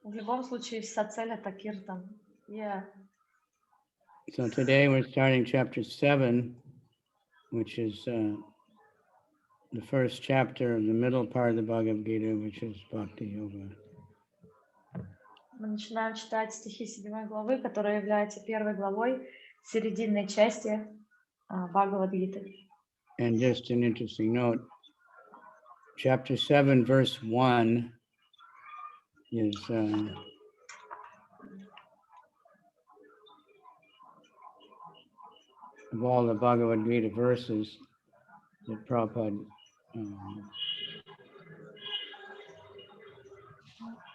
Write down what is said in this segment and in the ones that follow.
В любом случае, вся цель это киртан. Yeah. So today we're starting chapter 7, which is the first chapter of the middle part of the Bhagavad-Gita, which is Bhakti Yoga. Мы начинаем читать стихи 7 главы, которая является первой главой серединной части Бхагавад-Гиты. And just an interesting note, chapter 7, verse 1 is of all the Bhagavad-Gita verses that Prabhupada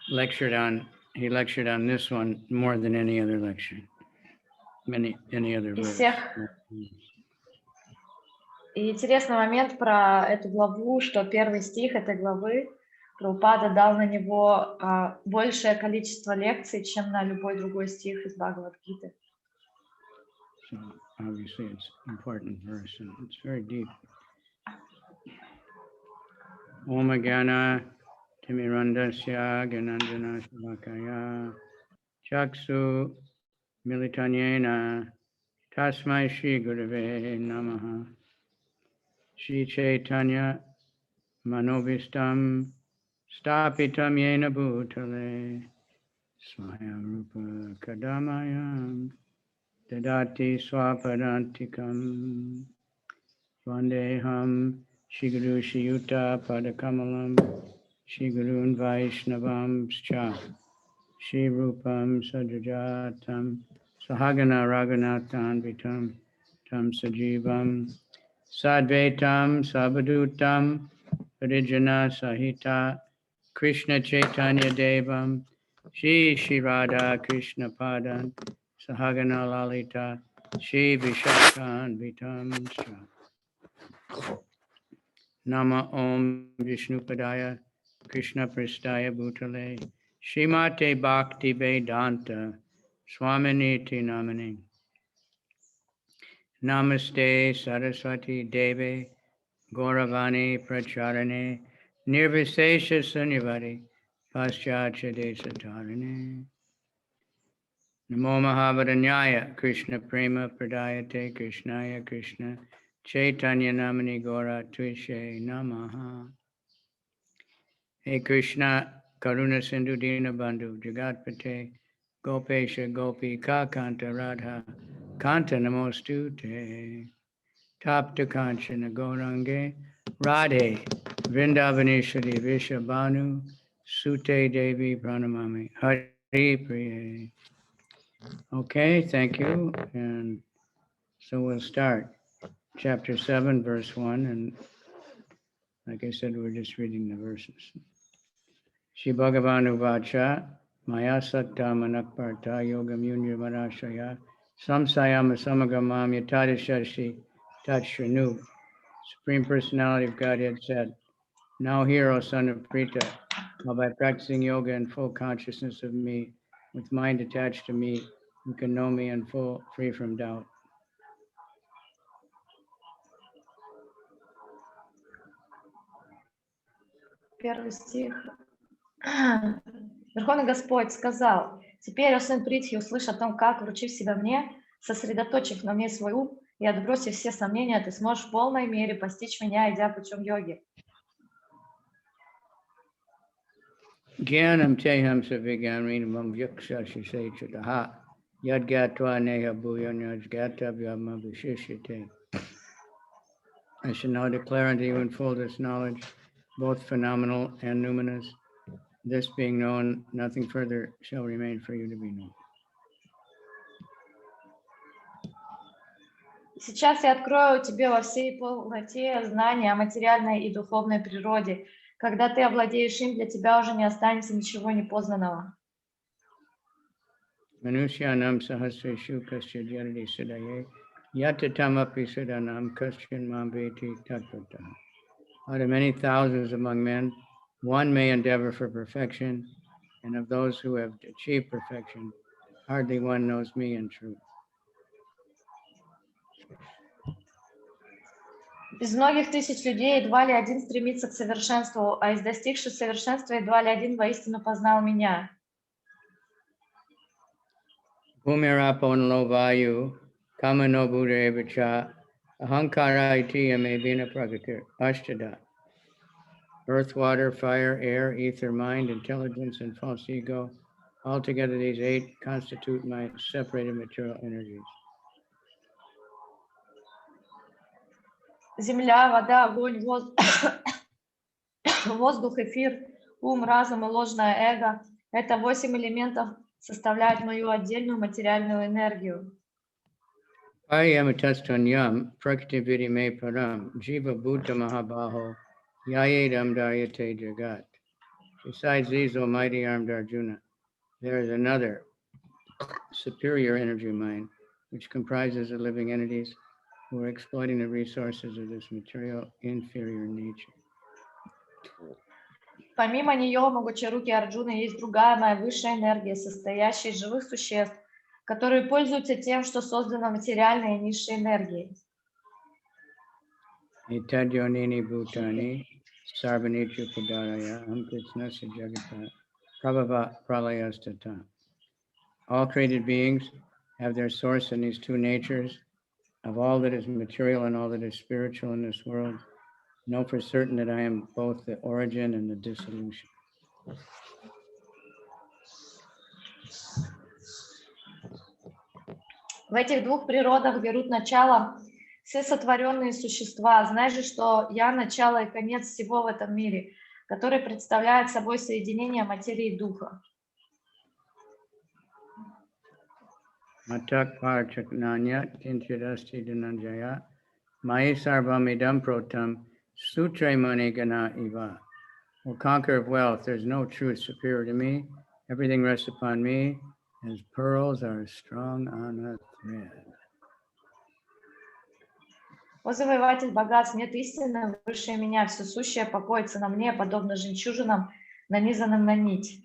lectured on. He lectured on this one more than any other lecture, any other verse. И интересный момент про эту главу, что первый стих этой главы Прабхупада дал на него большее количество лекций, чем на любой другой стих из Бхагавад-гиты. So obviously it's an important verse and it's very deep. Om Gyana Timirandasya Gananjana Shalakaya Chaksu Militanyena Tasmai Shri Gurave Namaha Shri Chaitanya Manobhistam Stapitam Yena Bhutale Swayam Rupa Kadamayam Dadati Swapadantikam Vandeham Shri Guru Shri Yuta Padakamalam Shri Gurun Vaishnavam Scha Shri Rupam Sadrajatam Sahagana Raghunathan Vitam Tam Sajivam Sadvaitam Sabadutam Parijana Sahita Krishna Chaitanya Devam Shri Shri Radha Krishna Padan Sahagana Lalita Shri Vishakhan Vitam Sha Nama Om Vishnupadaya Krishna Prastaya Bhutale Srimate Bhakti Vedanta Swaminiti Namani Namaste Saraswati Deve Gauravani Pracharane Nirvisesha Sunyavadi Paschatya Desatarane Namo Mahavadanyaya Krishna Prema Pradayate Krishnaya Krishna Chaitanya Namani Gaura Tvishe Namaha Hey Krishna Karuna Sindhu Dina Bandhu Jagatpate Gopesha Gopi Kakanta Radha Kanta Namostute Tapta Kanchana Gaurange Radhe Vrindavaneshwari Vishabhanu Sute Devi Pranamami Hari Priye. Okay, thank you. And so we'll start chapter 7, verse 1. And like I said, we're just reading the verses. Shri Bhagavanu Vacha Maya Sakta Manakparta Yogam Yunya Marashaya Samsayama Samagamam Yatadishashi Tatshranu. Supreme Personality of Godhead said, now hear, O son of Prita, how by practicing yoga in full consciousness of me, with mind attached to me, you can know me in full, free from doubt. Первый стих. Верховный Господь сказал: «Теперь, о сын Притхи, услышь о том, как, вручив себя мне, сосредоточив на мне свой ум и отбросив все сомнения, ты сможешь в полной мере постичь меня, идя путем йоги». Jnanam teham savigyanrinam yakshashishe chadaha yadgatva neha bhuyanyaj gatavya vishishyate. I shall now declare unto you in full this knowledge, both phenomenal and numinous. This being known, nothing further shall remain for you to be known. Сейчас я открою тебе во всей полноте знания о материальной и духовной природе. Когда ты овладеешь им, для тебя уже не останется ничего непознанного. Manushyanam sahasreshu kasya jaradi sidaye yatatamapi sidanam kasyan mambeti tatvata. Out of many thousands among men, one may endeavor for perfection, and of those who have achieved perfection, hardly one knows me in truth. Из многих тысяч людей едва ли один стремится к совершенству, а из достигших совершенства едва ли один воистину познал меня. Bhumirapo no vayu, kama no buddha evacha, ahankara iti amevina prakatir, ashtada. Earth, water, fire, air, ether, mind, intelligence, and false ego. Altogether, these 8 constitute my separated material energies. Земля, вода, огонь, воздух, эфир, ум, разум и ложное эго. Это 8 элементов составляют мою отдельную материальную энергию. Ayamatasthanyam prakriti vidi me param jiva bhuta mahabaho yayedam daryate jagat. Besides these, O mighty armed Arjuna, there is another superior energy mind, which comprises the living entities who are exploiting the resources of this material inferior nature. Помимо нее, могучеруки Арджуны, есть другая моя высшая энергия, состоящая из живых существ, которые пользуются тем, что создано материальной и низшей энергией. Etadyonini bhutani sarvanichu padaraya amkritnasya jagata prabhava pralayastata. All created beings have their source in these 2 natures. Of all that is material and all that is spiritual in this world, know for certain that I am both the origin and the dissolution. В этих 2 природах берут начало все сотворенные существа. Знай же, что я начало и конец всего в этом мире, который представляет собой соединение материи и духа. Matak parachaknanya kinchidasti dhananjaya mai sarvamidam protam sutre manigana iva. O conqueror of wealth, there's no truth superior to me. Everything rests upon me as pearls are strung on a thread. О завоеватель богатств, нет истины выше меня, все сущее покоится на мне, подобно жемчужинам, нанизанным на нить.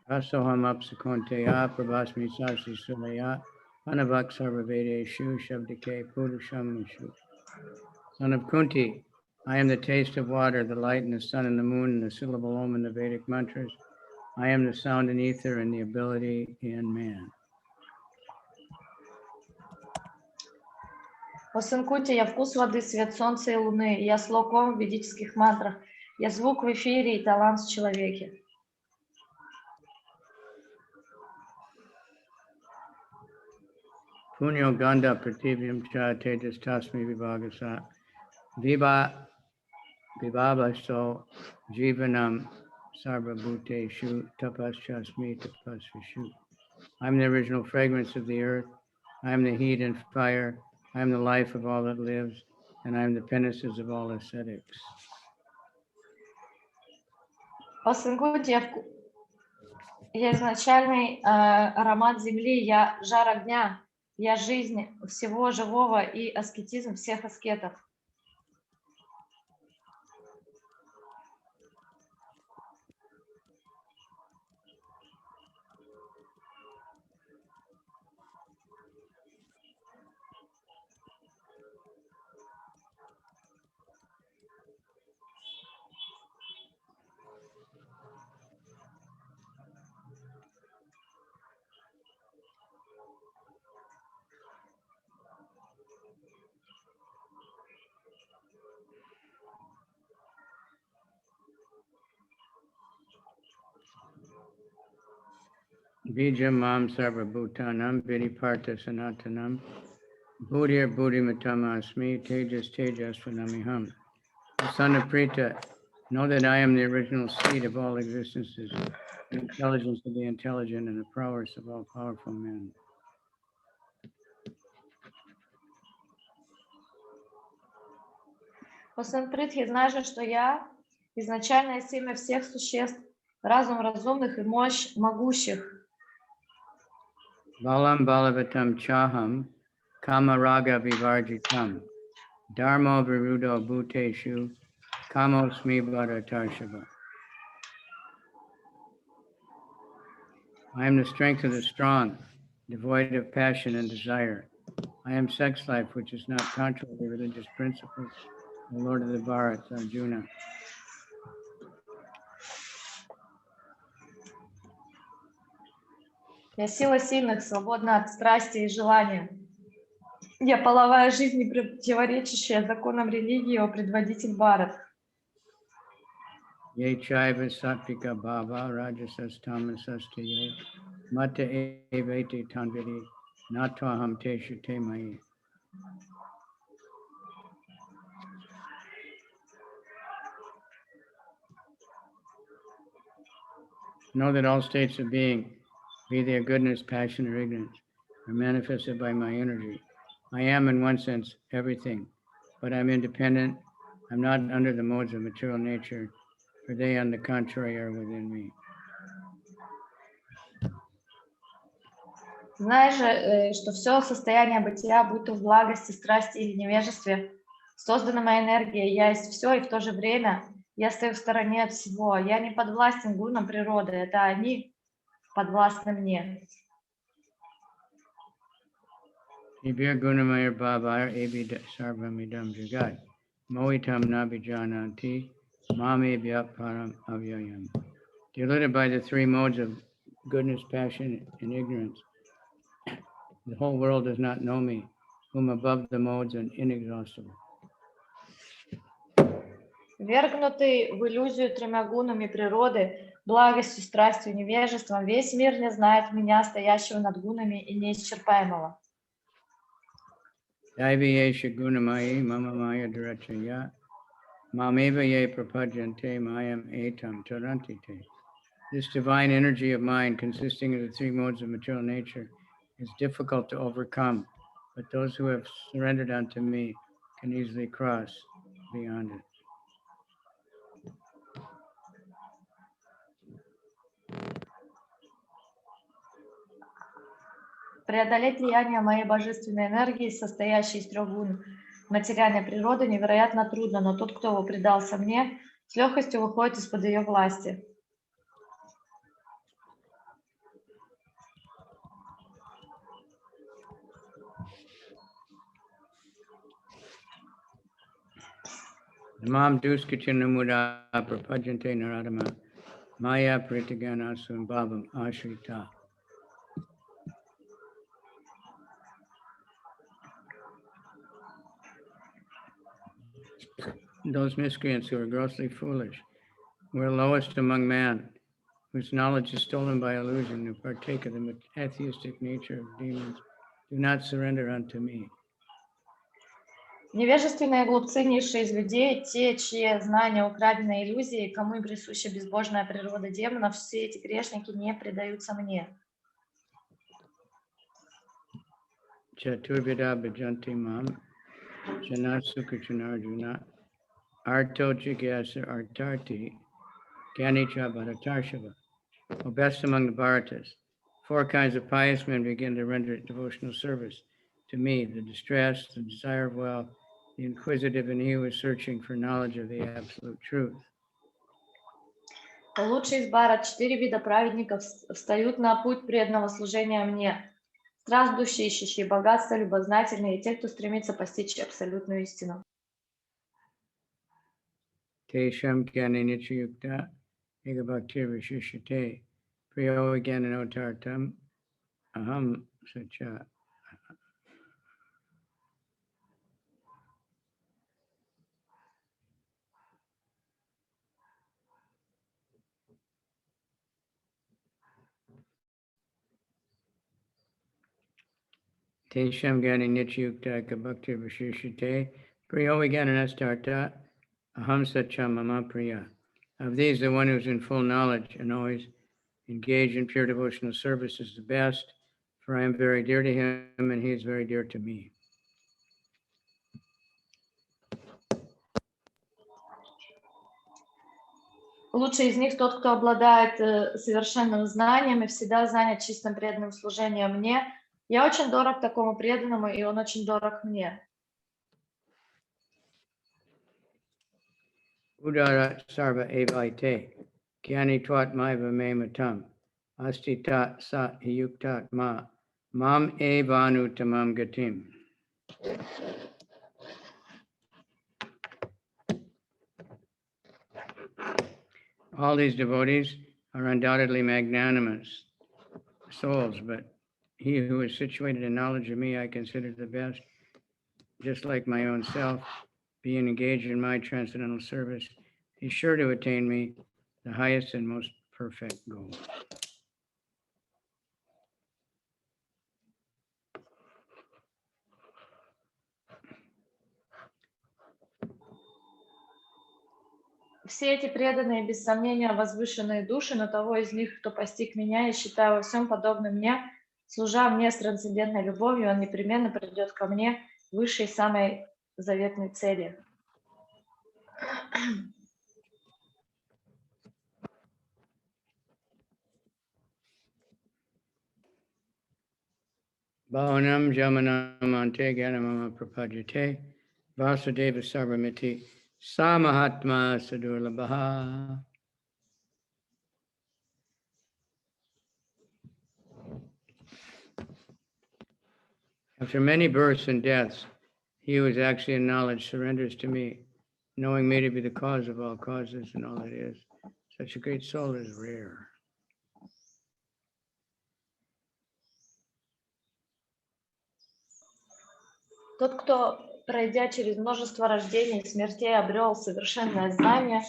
Asoham apsakonteya prabhasmi sasi sulaya anavak sarvavedeshu shabdike purusham nishu. Son of Kunti, I am the taste of water, the light and the sun and the moon and the syllable om in the Vedic mantras. I am the sound in ether and the ability in man. О сын Кунти, я вкус воды, свет солнца и луны, я слоком в ведических мантрах, я звук в эфире и талант в человеке. Punyo ganda pratibhyam cha tejas tasmi vibhagasa vibhabaso jivanam sarva bhuteshu tapaschasmi tapasvishu. I am the original fragrance of the earth. I am the heat and fire. I am the life of all that lives, and I am the penances of all ascetics. О сын Кунти, я изначальный аромат земли, я жар огня, я жизнь всего живого и аскетизм всех аскетов. Bijam mam sarva bhutanam vidiparta sanatanam buddhir buddhimatama asmi tejas tejas vanamiham. Son of Prita, know that I am the original seed of all existences, the intelligence of the intelligent, and the prowess of all powerful men. О сын Притхи, знай же, что я изначальное семя всех существ, разум разумных и мощь могущих. Balam balavatam chaham kamaraga vivarjitam dharma virudo bhuteshu kamosmi bharatarshava. I am the strength of the strong, devoid of passion and desire. I am sex life, which is not contrary to religious principles. The Lord of the Bharats, Arjuna. Я сила сильных, свободна от страсти и желания. Я половая жизнь, не противоречащая законам религии, о предводитель Бхарат. Ye chaiva sattvika bhava rajasas tamasasya mata evati tanvidi nattvaham teshu te mayi. Know that all states of being, be they goodness, passion, or ignorance, are manifested by my energy. I am, in one sense, everything, but I'm independent. I'm not under the modes of material nature, for they, on the contrary, are within me. Знаешь же, что все состояние бытия, будь то в благости, страсти или невежестве, создано моей энергией, я есть все, и в то же время я стою в стороне от всего. Я не подвластен гунам природы, это они подвластны мне. Ibir gunamaya bhavaya ebi sarvamidam jagat mohitam nabijananti mame vyaparam avyayam. Deluded by the three modes of goodness, passion, and ignorance, the whole world does not know me, whom above the modes and inexhaustible. Вергнутый в иллюзию тремя гунами природы, благостью, страстью, невежеством, весь мир не знает меня, стоящего над гунами и неисчерпаемого. Daiviyesha gunamayi mama maya durachaya mameva ye prapajante mayam etam tarantite. This divine energy of mind, consisting of the three modes of material nature, is difficult to overcome, but those who have surrendered unto me can easily cross beyond it. Преодолеть влияние моей божественной энергии, состоящей из трех гун материальной природы, невероятно трудно, но тот, кто предался мне, с легкостью выходит из-под ее власти. Namam duskachinamura prapajante naradama maya pritiganasum bhavam ashrita. Those miscreants who are grossly foolish, who are lowest among man, whose knowledge is stolen by illusion, who partake of the atheistic nature of demons, do not surrender unto me. Невежественные глупцы, низшие из людей, те, чьи знания украдены иллюзией, кому и присуща безбожная природа демонов, все эти грешники не предаются мне. Chaturvida bhajanti mam, janasukachanarjuna, arto jigyasa artarti, ganicha bharatarshava. O best among the Bharatas, 4 kinds of pious men begin to render devotional service to me: the distressed, the desire of wealth, the inquisitive, and he who is searching for knowledge of the absolute truth. Лучшие из Бхарат, 4 вида праведников встают на путь преданного служения мне. Страждущие, ищущие богатства, любознательные, и те, кто стремится постичь абсолютную истину. Tesham kyaninichayukta egabhaktir vishishate priyo gyananotartam aham sacha. Tesham gyani nityukta kabhakti vishishate priyo gyananastarta aham sacha mama priya. Of these, the one who is in full knowledge and always engaged in pure devotional service is the best, for I am very dear to him and he is very dear to me. Лучший из них тот, кто обладает совершенным знанием и всегда занят чистым преданным служением мне. Я очень дорог такому преданному, и он очень дорог мне. Udara sarva evaite, kyani twat maiva me matam, astita sa hiyuktat ma, mam evanu tamam gatim. All these devotees are undoubtedly magnanimous, souls, but he who is situated in knowledge of me, I consider the best, just like my own self, being engaged in my transcendental service, he's sure to attain me, the highest and most perfect goal. Все эти преданные, без сомнения, возвышенные души, но того из них, кто постиг меня, я считаю во всем подобным мне, служа мне с трансцендентной любовью, он непременно придет ко мне, высшей самой заветной цели. Bhavanam jamanam ante gyanamama prapadyate vasudeva sarvamiti samahatma sadurlabha. After many births and deaths, he who is actually in knowledge surrenders to me, knowing me to be the cause of all causes and all that is. Such a great soul is rare. Тот, кто, пройдя через множество рождений и смертей, обрел совершенное знание,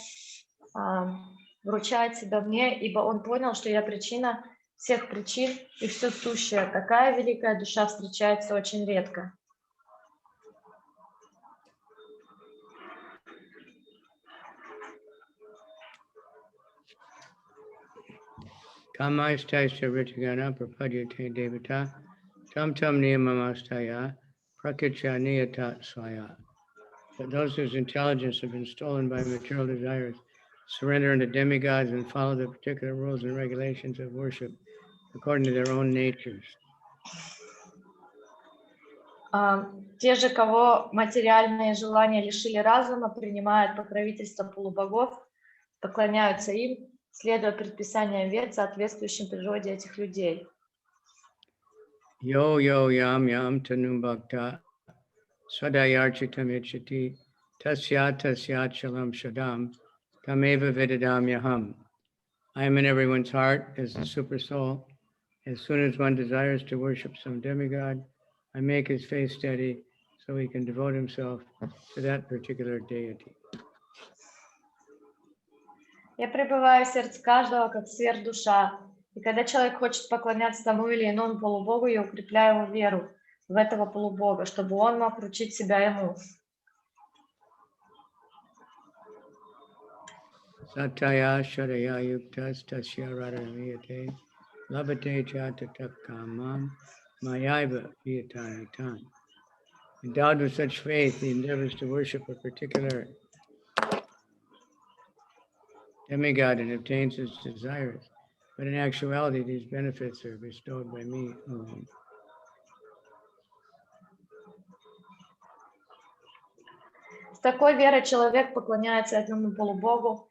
вручает себя мне, ибо он понял, что я причина всех причин и все сущее. Такая великая душа встречается очень редко. Kamaistasya ritigana prapadyate devata tam tam niyamamastaya prakritya niyata swaya. But those whose intelligence have been stolen by material desires surrender unto demigods and follow the particular rules and regulations of worship according to their own natures. Те же, кого материальные желания лишили разума, принимают покровительство полубогов, поклоняются им, следуя предписаниям вед, соответствующим природе этих людей. Yo yo yam yam tanum bhakta sadayarchitam ichati tasya tasya chalam shadam tameva vidadam yaham. I am in everyone's heart as the super soul. As soon as one desires to worship some demigod, I make his face steady so he can devote himself to that particular deity. Я пребываю в сердце каждого, как сверхдуша. И когда человек хочет поклоняться тому или иному полубогу, я укрепляю его веру в этого полубога, чтобы он мог вручить себя ему. Sataya Sharaya Yuktas Tasya Radhaviyate Labate Chatatakamam Mayaiva Viyatanitan. Endowed with such faith, he endeavors to worship a particular demigod and obtains his desires. But in actuality, these benefits are bestowed by me alone. С такой верой человек поклоняется этому полубогу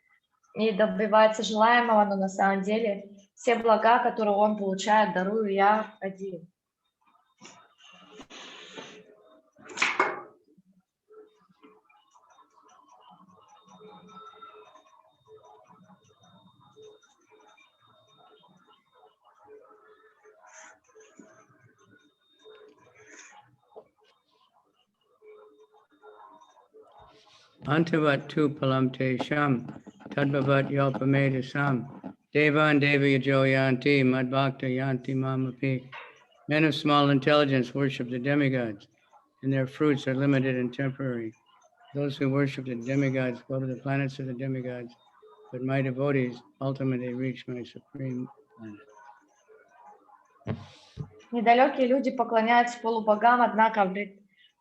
и добивается желаемого, но на самом деле все блага, которые он получает, дарую я один. Antavat tu palamte sham, tadbavat yalpameda sam, devan devayajo yanti, madbhakta yanti mamapi. Men of small intelligence worship the demigods, and their fruits are limited and temporary. Those who worship the demigods go to the planets of the demigods, but my devotees ultimately reach my supreme planet. Недалекие люди поклоняются полубогам, однако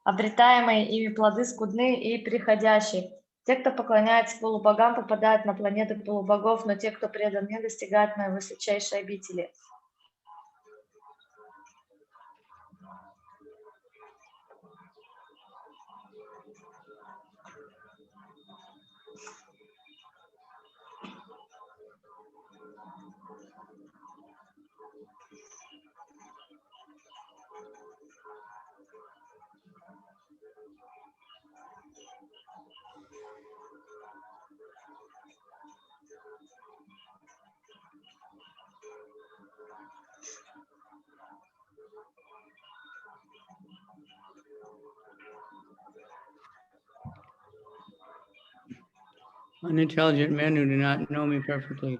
обретаемые ими плоды скудны и приходящие. Те, кто поклоняется полубогам, попадают на планеты полубогов, но те, кто предан мне, достигают моей высочайшей обители. Unintelligent men who do not know me perfectly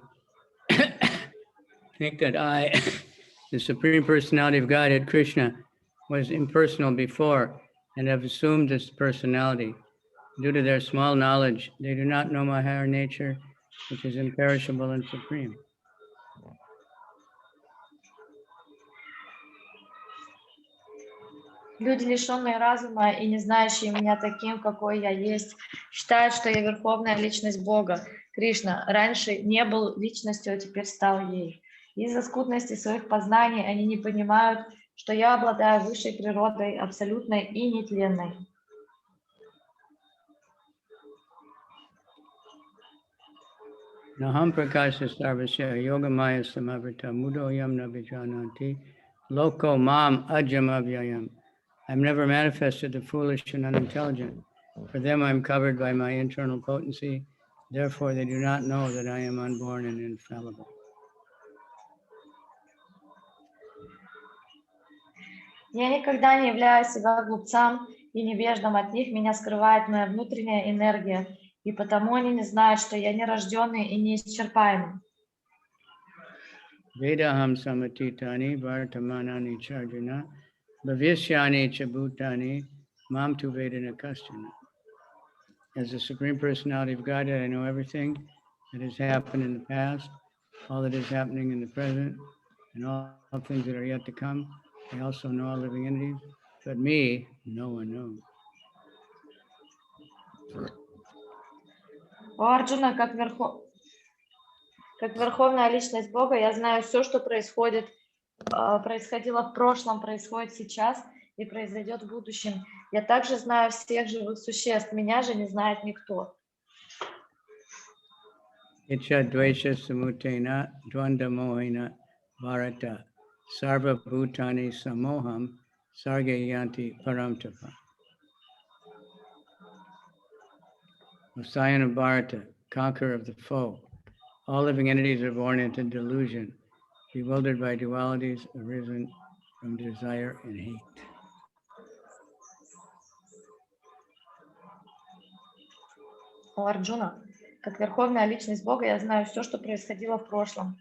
think that I, the Supreme Personality of Godhead, Krishna, was impersonal before and have assumed this personality. Due to their small knowledge, they do not know my higher nature, which is imperishable and supreme. Люди, лишенные разума и не знающие меня таким, какой я есть, считают, что я верховная личность Бога, Кришна. Раньше не был личностью, а теперь стал ей. Из-за скудности своих познаний они не понимают, что я обладаю высшей природой, абсолютной и нетленной. Naham prakasha sarvasya yoga maya samavrita mudoyam nabijananti loko mam ajam avyayam. I'm never manifested the foolish and unintelligent. For them I'm covered by my internal potency. Therefore they do not know that I am unborn and infallible. Я никогда не являю себя глупцам и невеждом, от них меня скрывает моя внутренняя энергия, и потому они не знают, что я нерожденный и неисчерпаемый. Vedaham samatitani vartamanani charjana bhavishyani chabhutani mam tu vedana kastana. As the Supreme Personality of Godhead, I know everything that has happened in the past, all that is happening in the present, and all things that are yet to come. I also know all living entities, but me, no one knows. О Арджуна, как верховная личность Бога, я знаю все, что происходило в прошлом, происходит сейчас и произойдет в будущем. Я также знаю всех живых существ, меня же не знает никто. Icha dvesha samutena dvanda mohina varata sarva bhutani samoham sargayanti paramtapa. Scion of Bharata, conqueror of the foe. All living entities are born into delusion, bewildered by dualities arisen from desire and hate. О Арджуна, как верховная личность Бога, я знаю все, что происходило в прошлом,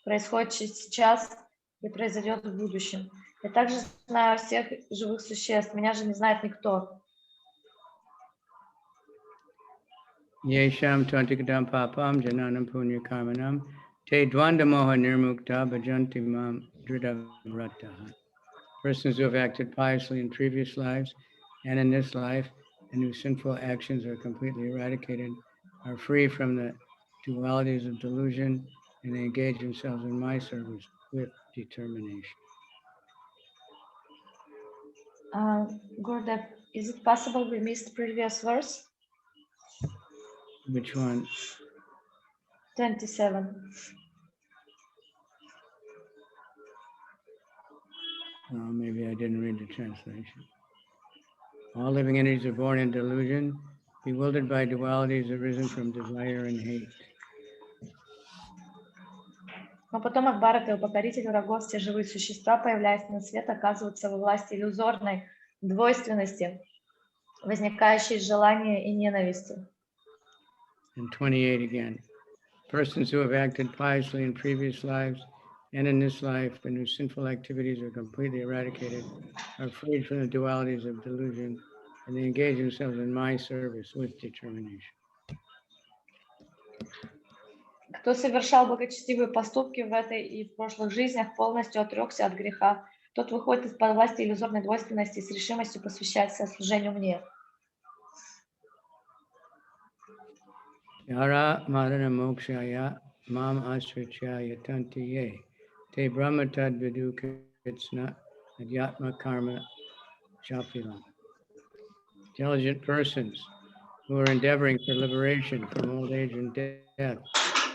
происходит сейчас и произойдет в будущем. Я также знаю всех живых существ, меня же не знает никто. Yesham tvantikadam papam jananam punya karmanam te dvanda moha nirmukta bhajanti mam dhridavrataha. Persons who have acted piously in previous lives and in this life and whose sinful actions are completely eradicated are free from the dualities of delusion and they engage themselves in my service with determination. Gurudev, is it possible we missed previous verse? Which one? 27. Maybe I didn't read the translation. All living entities are born in delusion, bewildered by dualities arisen from desire and hate. Но потом от Бхараты, покоритель врагов, все живые существа, появляясь на свет, оказываются во власти иллюзорной двойственности, возникающей из желания и ненависти. And 28 again. Persons who have acted piously in previous lives and in this life and whose sinful activities are completely eradicated are freed from the dualities of delusion and they engage themselves in my service with determination. Кто совершал благочестивые поступки в этой и в прошлых жизнях, полностью отрекся от греха, тот выходит из-под власти иллюзорной двойственности с решимостью посвящать себя служению мне. Yara madana mokshaya mam asrichaya tantiye te brahmatad vidu kitsna adyatma karma chapilam. Intelligent persons who are endeavoring for liberation from old age and death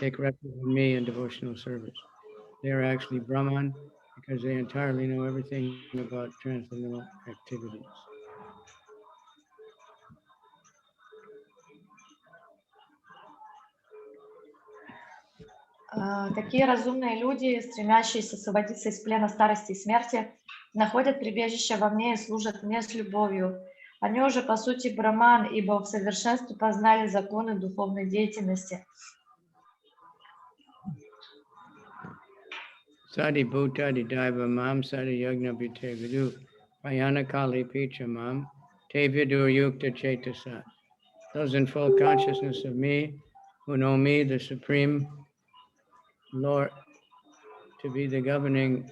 take refuge in me in devotional service. They are actually Brahman because they entirely know everything about transcendental activities. Такие разумные люди, стремящиеся освободиться из плена старости и смерти, находят прибежище во мне и служат мне с любовью. Они уже по сути браман, ибо в совершенстве познали законы духовной деятельности. Sadi Bhutadi Daiva Mam Sadi Yagna Bhite Vidu Payana Kali Picha Mam Te Vidu Yukta Chetasa. Those in full consciousness of me, who know me, the Supreme Lord, to be the governing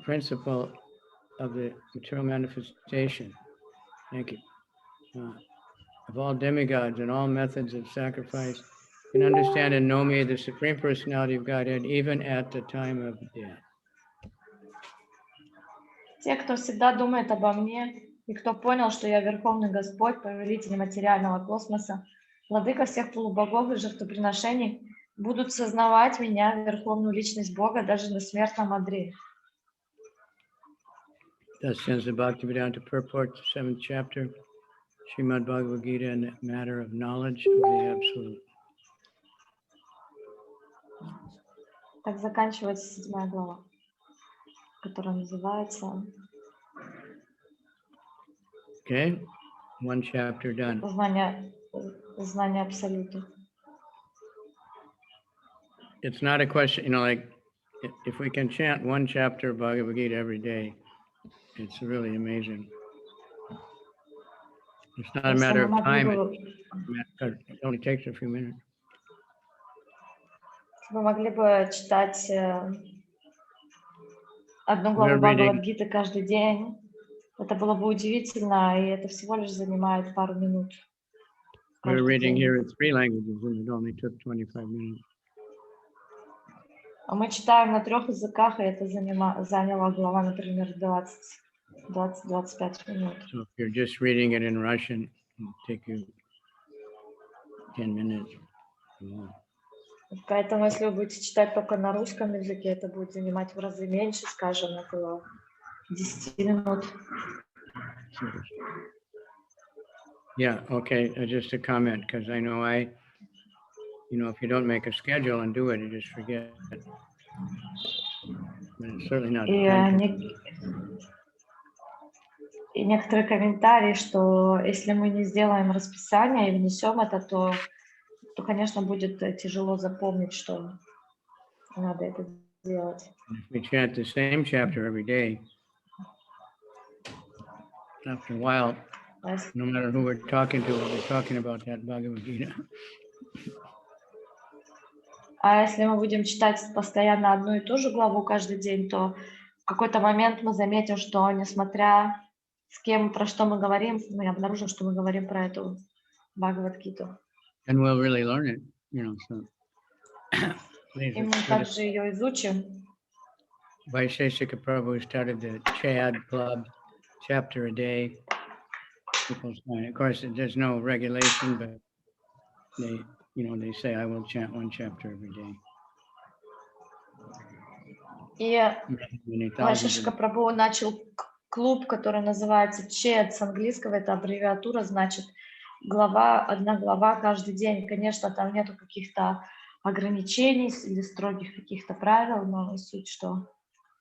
principle of the material manifestation. Thank you. Of all demigods and all methods of sacrifice, can understand and know me, the Supreme Personality of Godhead, even at the time of death. Те, кто всегда думает обо мне, и кто понял, что я Верховный Господь, повелитель материального космоса, владыка всех полубогов и жертвоприношений, будут сознавать меня, Верховную Личность Бога, даже на смертном одре. Thus ends the Bhaktivedanta purport, the 7th chapter, Srimad Bhagavad-Gita, in the matter of knowledge of the Absolute. Так заканчивается 7-я глава, которая называется Okay, one chapter done. Знание Абсолюта. It's not a question, you know, like if we can chant one chapter of Bhagavad-Gita every day, it's really amazing. It's not a matter of time. It only takes a few minutes. Вы могли бы читать одну главу Бхагавад-гиты каждый день. Это было бы удивительно, и это всего лишь занимает пару минут. We're reading here in 3 languages, and it only took 25 minutes. А мы читаем на 3 языках, и это заняло глава, например, 20-25 минут. So if you're just reading it in Russian, it'll take you 10 minutes. Поэтому, если вы будете читать только на русском языке, это будет занимать в разы меньше, скажем, около 10 минут. Yeah, okay, just a comment, because I know if you don't make a schedule and do it, you just forget. But it's certainly not. И некоторые комментарии, что если мы не сделаем расписание и внесем это, то, конечно, будет тяжело запомнить, что надо это делать. If we chant the same chapter every day, after a while, no matter who we're talking to, we'll be talking about that Bhagavad-Gita. А если мы будем читать постоянно одну и ту же главу каждый день, то в какой-то момент мы заметим, что несмотря с кем, про что мы говорим, мы обнаружим, что мы говорим про эту Бхагавад-гиту. And we'll really learn it, so. И мы также ее изучим. Vaisheshika Prabhu started the Chad Club, chapter a day. People sign. Of course, there's no regulation, but they say, I will chant one chapter every day. И Vaisheshika Prabhu начал клуб, который называется ЧЭД, с английского, это аббревиатура, значит, одна глава каждый день. Конечно, там нету каких-то ограничений или строгих каких-то правил, но суть, что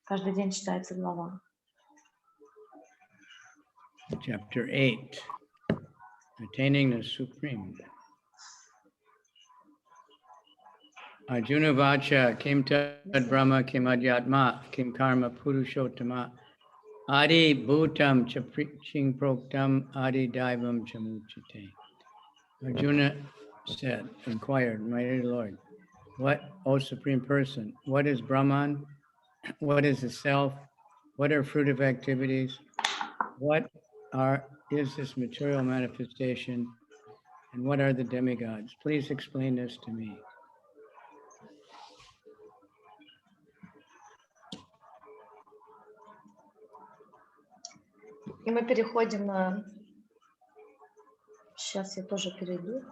каждый день читается глава. Chapter 8, Attaining the Supreme. Arjuna Vacha, Kim Tad Brahma, Kim Adhyatma, Kim Karma Purushottama, Adi Bhutam Chapriching Proktam, Adi Daivam Chamuchite. Arjuna inquired, My dear Lord, what, O Supreme Person, what is Brahman? What is the self? What are fruitive activities? What is this material manifestation? And what are the demigods? Please explain this to me. И мы переходим, сейчас я тоже перейду,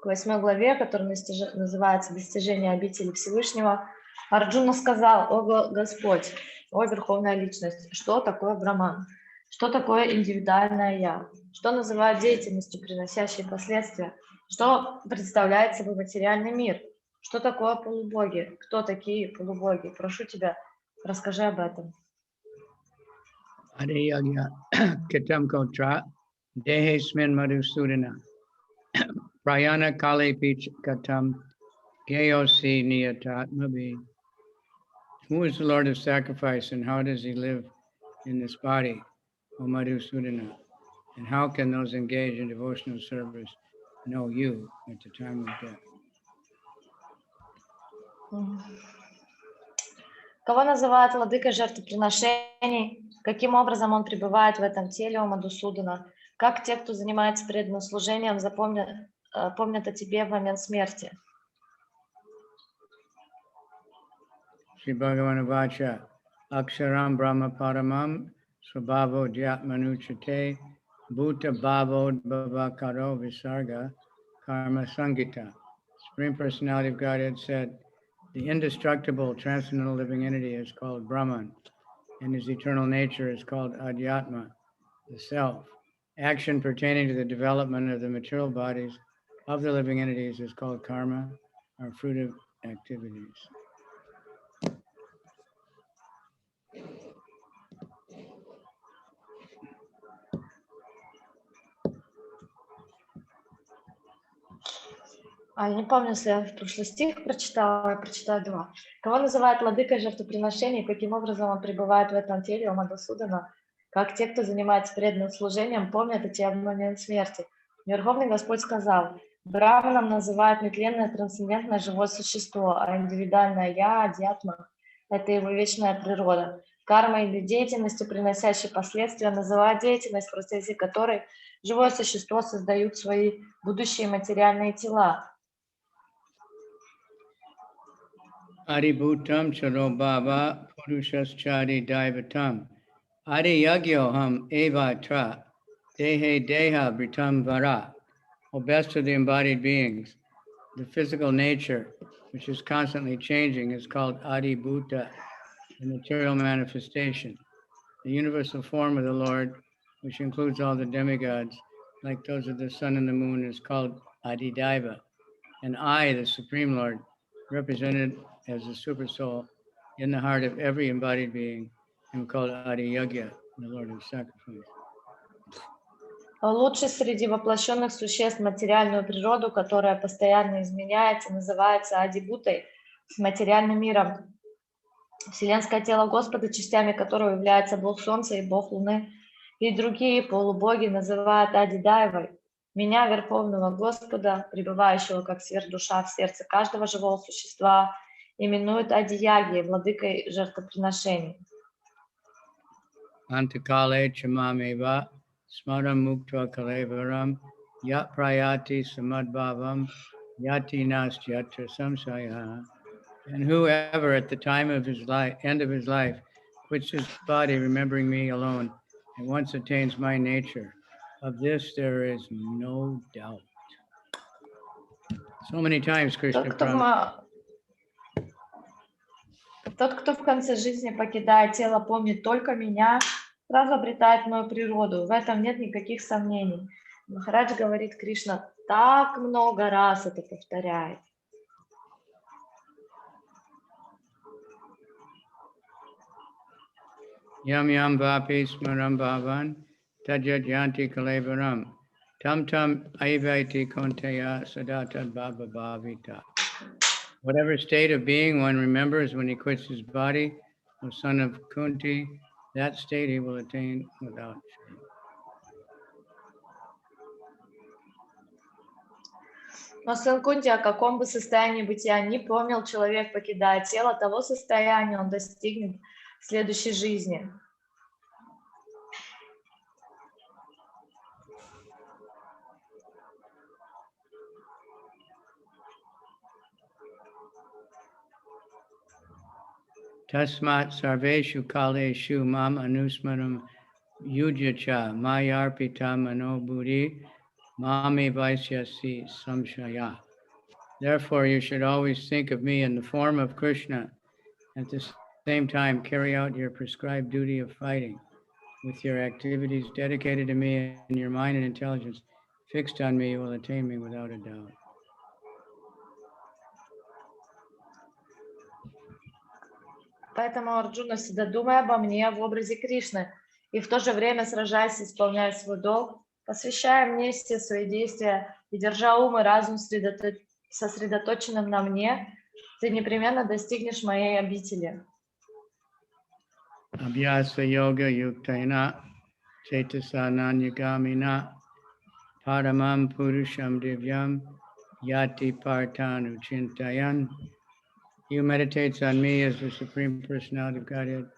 к 8 главе, которая называется «Достижение обители Всевышнего». Арджуна сказал: «О Господь, о Верховная Личность, что такое Браман? Что такое индивидуальное Я? Что называют деятельностью, приносящей последствия? Что представляет собой материальный мир? Что такое полубоги? Кто такие полубоги? Прошу тебя, расскажи об этом». Adiyagya Kitam Kotra Dehe Smin Madhusudana Prayana Kali Pich Katam Gayosi Niyatatmabi. Who is the Lord of sacrifice and how does he live in this body, O Madhusudana? And how can those engaged in devotional service know you at the time of death? Кого называют владыкой жертвоприношений? Каким образом он пребывает в этом теле у Мадхусудана? Как те, кто занимается преданным служением, помнят о тебе в момент смерти? Shri Bhagavan Vacha Aksharam Brahma Paramam Swabhavo Dhyatmanuchate Bhuta Bhavo Bhavakaro Visarga Karma Sangita. Supreme Personality of Godhead said, the indestructible transcendental living entity is called Brahman, and his eternal nature is called Adhyatma, the self. Action pertaining to the development of the material bodies of the living entities is called karma, or fruit of activities. Я не помню, если я прошлый стих прочитала, я прочитаю два. Кого называют владыкой жертвоприношений, каким образом он пребывает в этом теле у Мадхусудана? Как те, кто занимается преданным служением, помнят о тебе в момент смерти. Верховный Господь сказал, Браманом называют нетленное трансцендентное живое существо, а индивидуальное «я», адьятма – это его вечная природа. Карма или деятельностью, приносящей последствия, называют деятельность, в процессе которой живое существо создают свои будущие материальные тела. Adibhutam charobhava purushas-chari daivatam adiyagyoham evatra dehe deha vritam vara. O best of the embodied beings, the physical nature, which is constantly changing, is called Adibhuta, the material manifestation. The universal form of the Lord, which includes all the demigods, like those of the sun and the moon, is called Adidaiva. And I, the Supreme Lord, represented as the super soul in the heart of every embodied being, am called Adiyagya, the Lord of sacrifice. Лучший среди воплощенных существ материальную природу, которая постоянно изменяется, называется Адибутой, с материальным миром. Вселенское тело Господа, частями которого являются Бог Солнца и Бог Луны, и другие полубоги называют Адидаевой. Меня, Верховного Господа, пребывающего как сверхдуша в сердце каждого живого существа, именуют Адиягией, владыкой жертвоприношений. Antakale chamameva smaram muktva kalevaram yat prayati samadbhavam yati nastyatra samsaya. And whoever at the time of his life, end of his life, quits his body remembering me alone and once attains my nature, of this there is no doubt. So many times Krishna promised. Тот, кто в конце жизни покидает тело, помнит только меня, сразу обретает мою природу. В этом нет никаких сомнений. Махарадж говорит, Кришна так много раз это повторяет. Yam yam vapi smaram bhavan tajadyanti kalevaram tam tam aivaiti konteya sadatad bhava bhavita. Whatever state of being one remembers when he quits his body, O son of Kunti, that state he will attain without shame. Но сын Кунти, о каком бы состоянии бытия ни помнил человек, покидая тело, того состояния он достигнет в следующей жизни. Tasmat sarveshu kaleshu mam anusmaram yujyacha mayarpita manoburi mami vaisyasi samshaya. Therefore you should always think of me in the form of Krishna. At the same time carry out your prescribed duty of fighting with your activities dedicated to me, and your mind and intelligence fixed on me, you will attain me without a doubt. Поэтому, Арджуна, всегда думай обо мне в образе Кришны и в то же время сражаясь, исполняя свой долг, посвящая мне все свои действия и держа ум и разум сосредоточенным на мне, ты непременно достигнешь моей обители. Abhyasa yoga yuktena cetasa nanyagamina paramam purusham divyam yati partanu chintayan. He who meditates on me as the Supreme Personality of Godhead,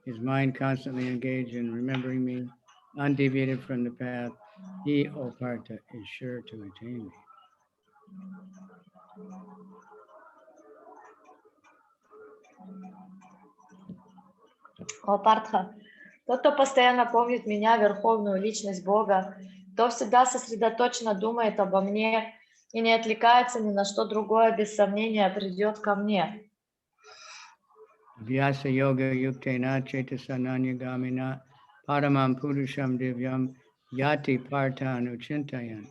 his mind constantly engaged in remembering me, undeviated from the path, he, O Partha, is sure to attain me. О Партха, тот, кто постоянно помнит меня, верховную личность Бога, кто всегда сосредоточенно думает обо мне и не отвлекается ни на что другое, без сомнения придет ко мне. Vyasa yoga yuktena cetasananya gamina paramam purusham divyam yati partanu chintayan.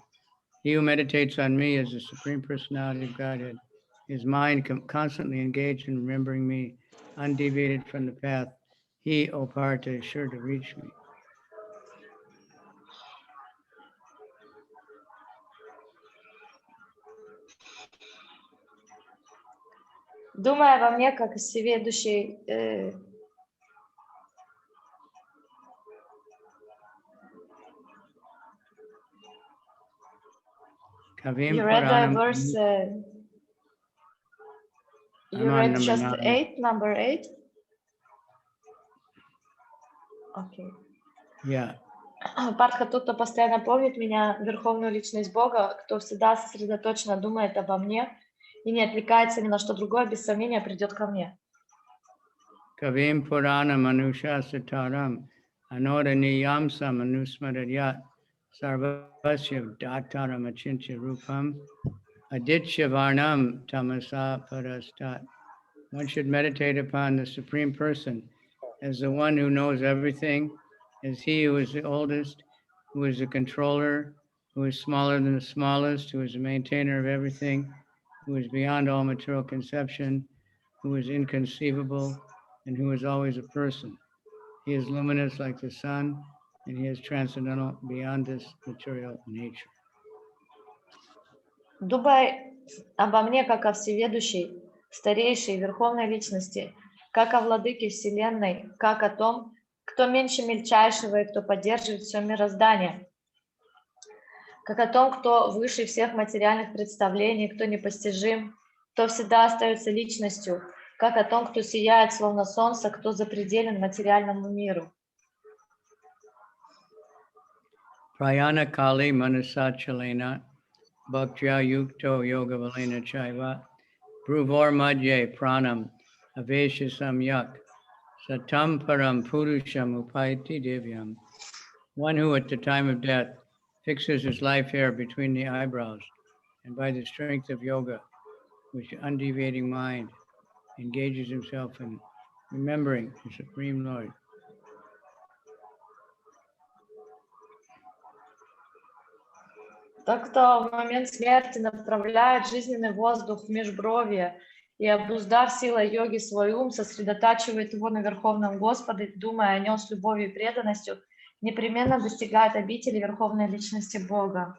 He who meditates on me as the Supreme Personality of Godhead, his mind constantly engaged in remembering me, undeviated from the path, he, O Partha, is sure to reach me. Думая обо мне, как всеведущий, you read the verse, you read just 8, number 8? Okay. Yeah. Партха, тот, кто постоянно помнит меня, верховную личность Бога, кто всегда сосредоточенно думает обо мне и не отвлекается ни на что другое, без сомнения придет ко мне. Kavim Purana Manusha Sataram Anodaniyam Samanusmaradyat Sarvasya Dataram Achincha Rupam Aditya Varnam Tamasa Parastat. One should meditate upon the Supreme Person as the one who knows everything, as he who is the oldest, who is the controller, who is smaller than the smallest, who is the maintainer of everything, who is beyond all material conception, who is inconceivable, and who is always a person. He is luminous like the sun, and he is transcendental beyond this material nature. Думай обо мне, как о всеведущей, старейшей, верховной личности, как о владыке Вселенной, как о том, кто меньше мельчайшего и кто поддерживает все мироздание, как о том, кто выше всех материальных представлений, кто непостижим, кто всегда остается личностью, как о том, кто сияет словно солнце, кто запределен материальному миру. Prayana Kali Manasachalena Bhaktya Yukto Yoga Valena Chaiva Bruvor Madhye Pranam Avesha Samyak Satam Param Purusham Upaiti Divyam. One who at the time of death fixes his life hair between the eyebrows, and by the strength of yoga, with undeviating mind, engages himself in remembering the Supreme Lord. Тот, кто в момент смерти направляет жизненный воздух в межбровье и, обуздав силой йоги свой ум, сосредотачивает его на Верховном Господе, думая о нем с любовью и преданностью, непременно достигает обители Верховной Личности Бога.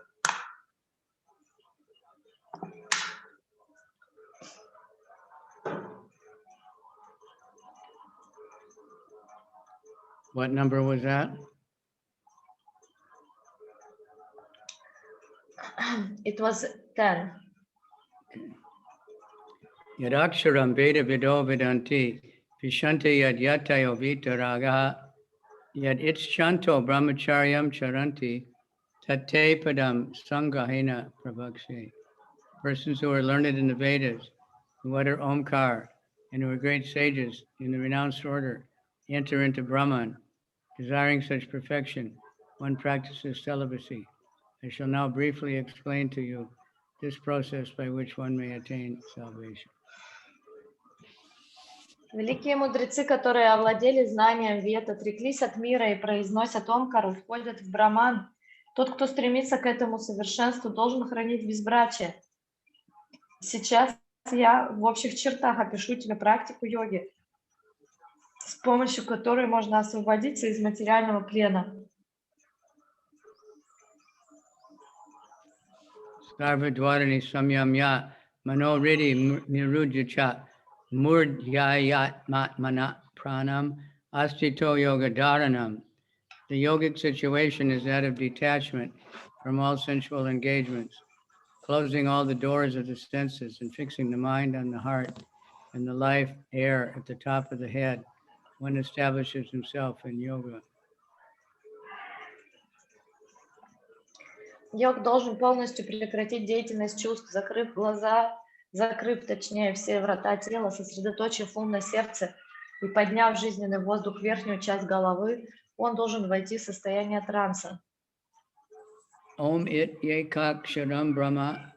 What number was that? It was 10. Yadaksharam Veda Vido Vedanti Vishante Yad Yatayo Vita Ragaha Yad Ischanto Brahmacharyam Charanti Tate Padam Sangahena Prabhakshe. Persons who are learned in the Vedas, who utter Omkar, and who are great sages in the renounced order, enter into Brahman. Desiring such perfection, one practices celibacy. I shall now briefly explain to you this process by which one may attain salvation. Великие мудрецы, которые овладели знанием вед, отреклись от мира и произносят Омкару, входят в Браман. Тот, кто стремится к этому совершенству, должен хранить безбрачие. Сейчас я в общих чертах опишу тебе практику йоги. с помощью которой можно освободиться из материального плена. Sarvadvarani samyamya manoridi nirudyacha murdhyayat matmana pranam astito yoga dharanam. The yogic situation is that of detachment from all sensual engagements, closing all the doors of the senses and fixing the mind on the heart and the life air at the top of the head. One establishes himself in yoga. Йог должен полностью прекратить деятельность чувств, закрыв глаза, точнее все врата тела, сосредоточив ум на сердце и подняв жизненный воздух в верхнюю часть головы, он должен войти в состояние транса. Om it yekaksharam brahma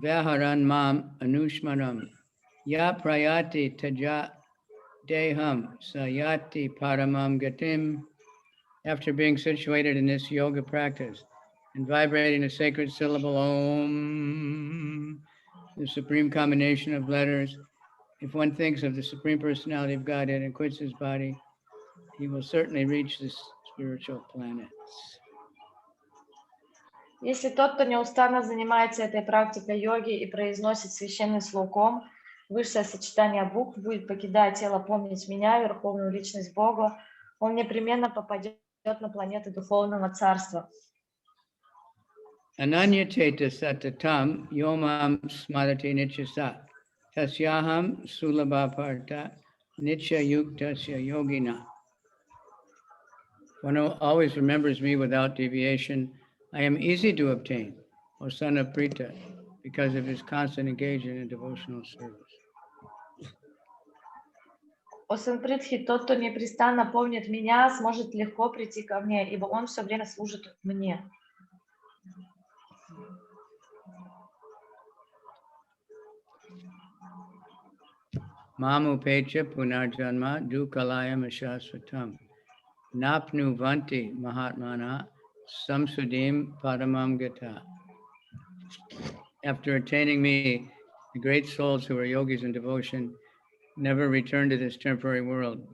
vyaharan mam anushmaram ya prayati taja deham sayati paramam gatim. After being situated in this yoga practice and vibrating the sacred syllable Om, the supreme combination of letters, if one thinks of the Supreme Personality of Godhead and quits his body, he will certainly reach the spiritual planets. Если тот, кто неустанно занимается этой практикой йоги и произносит священный шлоком, высшее сочетание букв, будет покидая тело помнить меня, Верховную Личность Бога, он непременно попадет на планеты Духовного Царства. Ananyateta satatam yomam smarati nityasa tasyaham sulabhaparta nitya yuktasya yogina. One who always remembers me without deviation, I am easy to obtain, O son of Prita, because of his constant engagement in devotional service. О сын Притхи, тот, кто непрестанно помнит меня, сможет легко прийти ко мне, ибо он все время служит мне. Mamu pecha punarjanma dukalayam ashasvatam napnu vanti mahatmana samsudim paramam gata. After attaining me, the great souls who are yogis in devotion never return to this temporary world,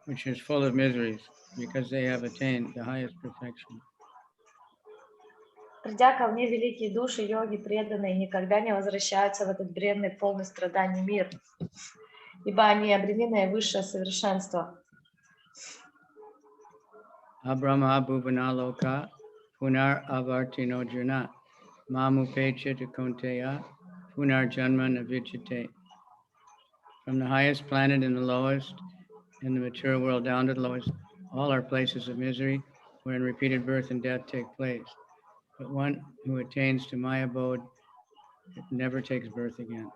which is full of miseries, because they have attained the highest perfection. Придя ко мне, великие души, йоги, преданные, никогда не возвращаются в этот бренный, полный страданий мир, ибо они обрели наивысшее совершенство. Abrahma bhuvanaloka punar avartino jana mamu pecha konteya punar janma navichite. From the highest planet and the lowest, in the material world down to the lowest, all are places of misery wherein repeated birth and death take place. But one who attains to my abode, it never takes birth again.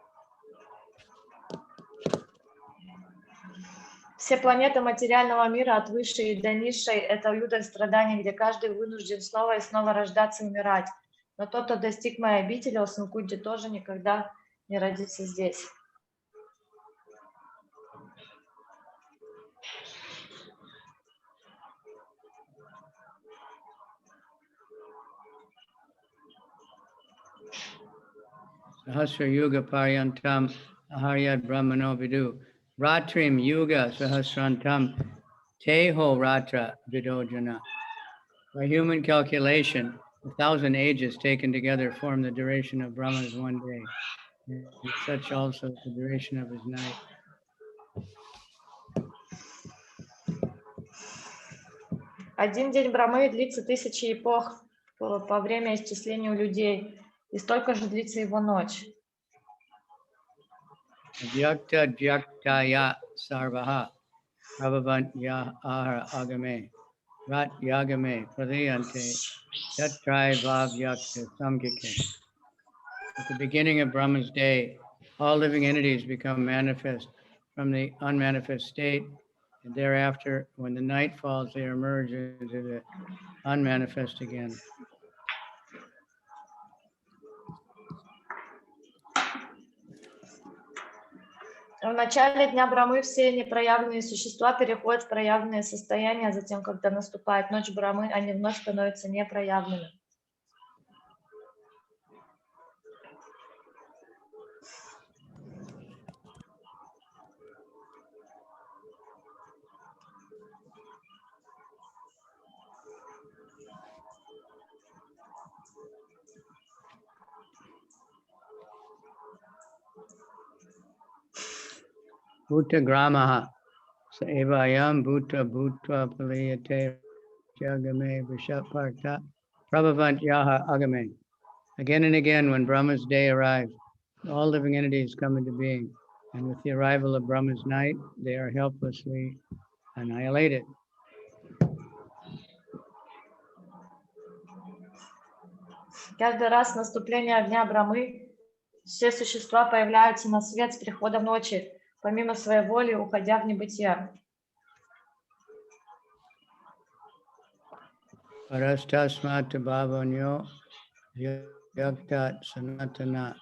Все планеты материального мира, от высшей до низшей, это уют страданий, где каждый вынужден снова и снова рождаться и умирать. Но тот, кто достиг моей обители, о Санкунде, тоже никогда не родится здесь. Sahasra Yuga Paryantam Aharyat Brahmano Vidu Ratrim Yuga Sahasrantam Teho Ratra Vidojana. By human calculation, 1,000 ages taken together form the duration of Brahma's one day, and such also the duration of his night. Один день Брамы длится 1000 эпох по времяисчислению людей, и столько же длится его ночь. Vyakta Vyaktaya Sarvaha Prabhavantya Ahara Agame Rat Yagame Pradayante Tatrai Vavyakta Samgike. At the beginning of Brahma's day, all living entities become manifest from the unmanifest state, and thereafter, when the night falls, they emerge into the unmanifest again. В начале дня Брамы все непроявленные существа переходят в проявленные состояния, а затем, когда наступает ночь Брамы, они вновь становятся непроявленными. Bhuta gramaha sa evayam bhuta bhutva paliyate jagame vishaparta prabhavant yaha agame. Again and again, when Brahma's day arrives, all living entities come into being, and with the arrival of Brahma's night, they are helplessly annihilated. Каждый раз с наступления дня Брамы все существа появляются на свет с приходом ночи, помимо своей воли, уходя в небытие. Parastasmat bhavanyo yaktat sanatana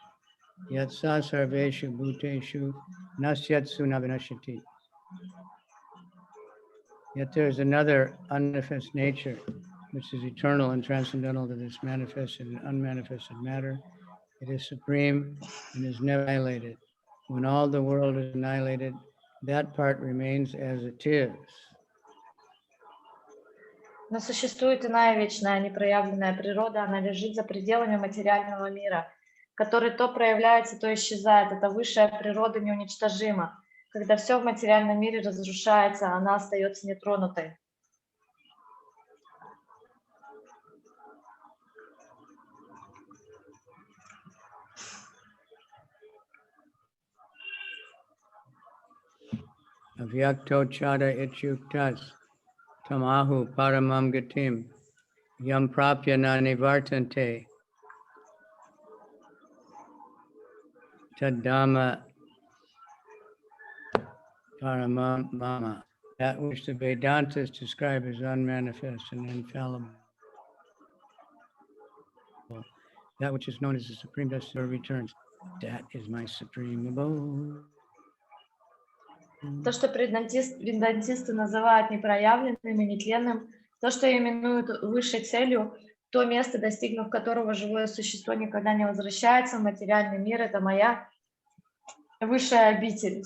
yatsa sarveshu bhuteshu nasyatsu navinashati. Yet there is another unmanifest nature, which is eternal and transcendental to this manifested and unmanifested matter. It is supreme and is never annihilated. When all the world is annihilated, that part remains as it is. Но существует иная вечная, непроявленная природа, она лежит за пределами материального мира, который то проявляется, то исчезает. Эта высшая природа неуничтожима. Когда все в материальном мире разрушается, она остается нетронутой. Avyakto chada ityuktas tamahu paramam gatim yam prapya na nivartante tadama paramam mama. That which the Vedantas describe as unmanifest and infallible. That which is known as the supreme destiny returns. That is my supreme abode. То, что вендантисты называют непроявленным и нетленным, то, что именуют высшей целью, то место, достигнув которого живое существо никогда не возвращается в материальный мир, это моя высшая обитель.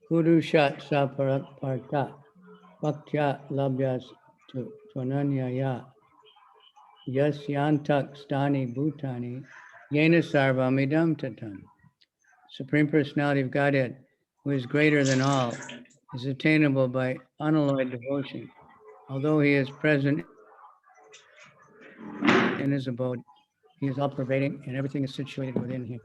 Purushat saparta Bhaktya labhyas tvananyaya yasyantak stani bhutani yena sarvamidam tatam. Supreme Personality of Godhead, who is greater than all, is attainable by unalloyed devotion. Although he is present in his abode, he is all-pervading and everything is situated within him.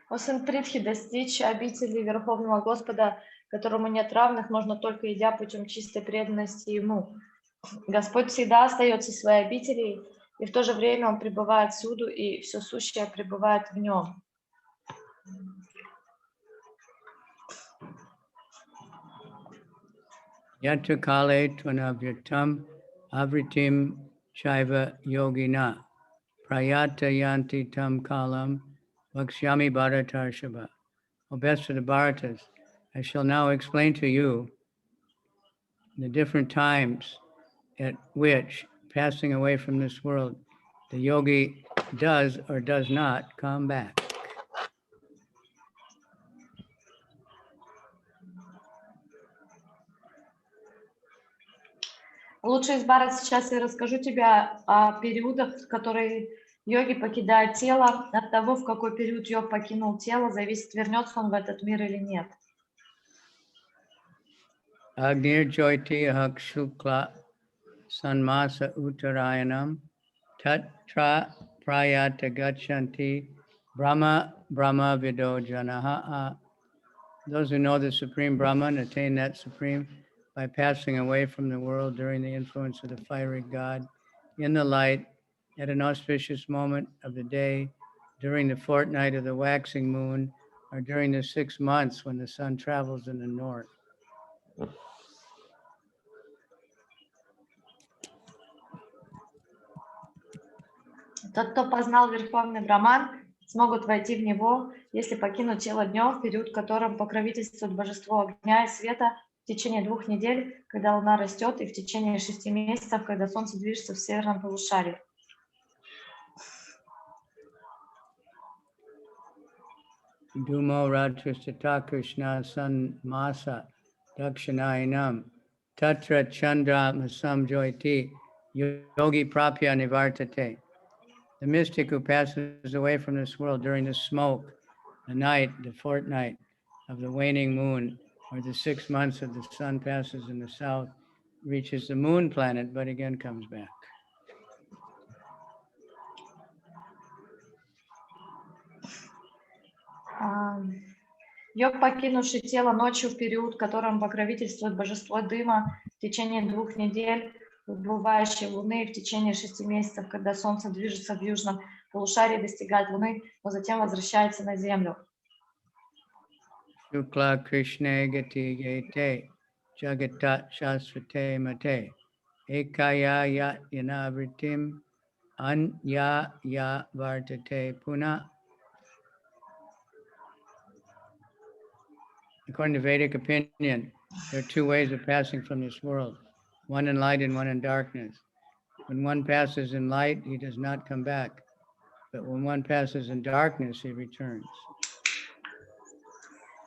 О сын Притхи, достичь обители Верховного Господа, которому нет равных, можно только идя путем чистой преданности Ему. Господь всегда остается в своей обители, и в то же время Он пребывает всюду, и все сущее пребывает в Нем. Yatra kale tvanavyatam avritim shaiva yogina prayata yanti tam kalam Vakshyami Bharatarshava. O best of the Bharatas, I shall now explain to you the different times at which, passing away from this world, the yogi does or does not come back. Лучше из Бхарат сейчас я расскажу тебе о периодах, в которые йоги покидают тело. От того, в какой период йог покинул тело, зависит, вернется он в этот мир или нет. Agnir Jyoti Hakshukla Sanmasa Uttarayanam Tatra Prayata Gachanti Brahma Vido Janaha. Those who know the Supreme Brahman attain that Supreme by passing away from the world during the influence of the fiery God in the light at an auspicious moment of the day, during the fortnight of the waxing moon, or during the 6 months when the sun travels in the north. Тот, кто познал Верховный Браман, смогут войти в него, если покинуть тело днем, в период, в котором покровительствует божество огня и света, в течение 2 недель, когда луна растет, и в течение 6 месяцев, когда солнце движется в северном полушарии. Dumo Rajastata Krishna San Masa Dakshinayanam Tatra Chandra Masam Joyti Yogi Prapya Nivartate. The mystic who passes away from this world during the smoke, the night, the fortnight of the waning moon, or the 6 months of the sun passes in the south, reaches the moon planet, but again comes back. Йог, покинувший тело ночью в период, в котором покровительствует божество дыма, в течение 2 недель, убывающей луны, в течение 6 месяцев, когда солнце движется в южном полушарии, достигает луны, но затем возвращается на землю. Shukla Krishna Gati Gate Jagatat Shasvate Mate Ekaya Yat Yanavritim Anya Ya Vartate Puna. According to Vedic opinion, there are 2 ways of passing from this world, one in light and one in darkness. When one passes in light, he does not come back. But when one passes in darkness, he returns.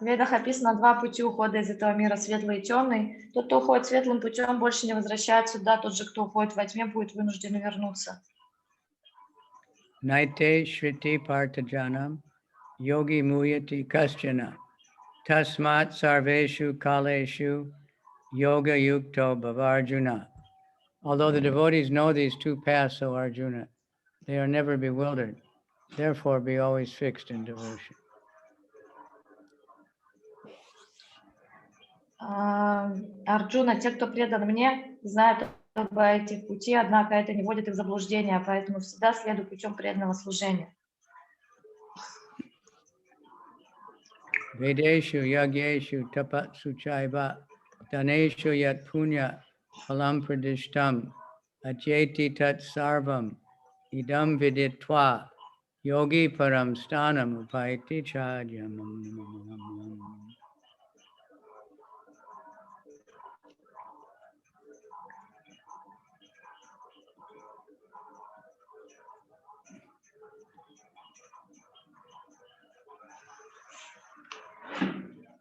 В Ведах описано 2 пути ухода из этого мира, светлый и темный. Тот, кто уходит светлым путем, больше не возвращается сюда. Тот же, кто уходит во тьме, будет вынужден вернуться. Naite Shriti Partajanam Yogi Muyati Kaschana Tasmat Sarveshu Kaleshu Yoga Yukto Bhavarjuna. Although the devotees know these 2 paths, O Arjuna, they are never bewildered. Therefore, be always fixed in devotion. Арджуна, те, кто предан мне, знают об этих пути, однако это не вводит их в заблуждение, поэтому всегда следуй путем преданного служения. Vedeshu yagyeshu tapatsu chaiva daneshu yat punya phalam pradishtam ajeti tat sarvam idam viditva yogi param stanam upaiti chadyam.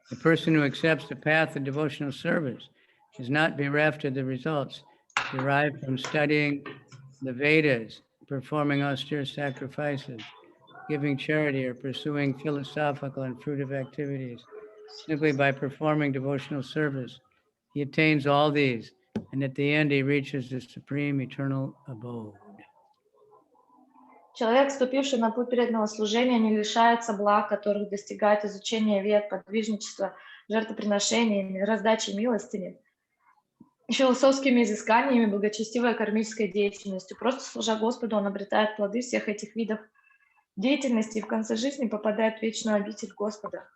The person who accepts the path of devotional service is not bereft of the results derived from studying the Vedas, performing austere sacrifices, giving charity, or pursuing philosophical and fruitive activities. Simply by performing devotional service, he attains all these, and at the end he reaches the supreme eternal abode. Человек, вступивший на путь преданного служения, не лишается благ, которых достигает изучение вед, подвижничества, жертвоприношениями, раздачей милостыни, философскими изысканиями, благочестивой кармической деятельностью. Просто служа Господу, он обретает плоды всех этих видов деятельности и в конце жизни попадает в вечную обитель Господа.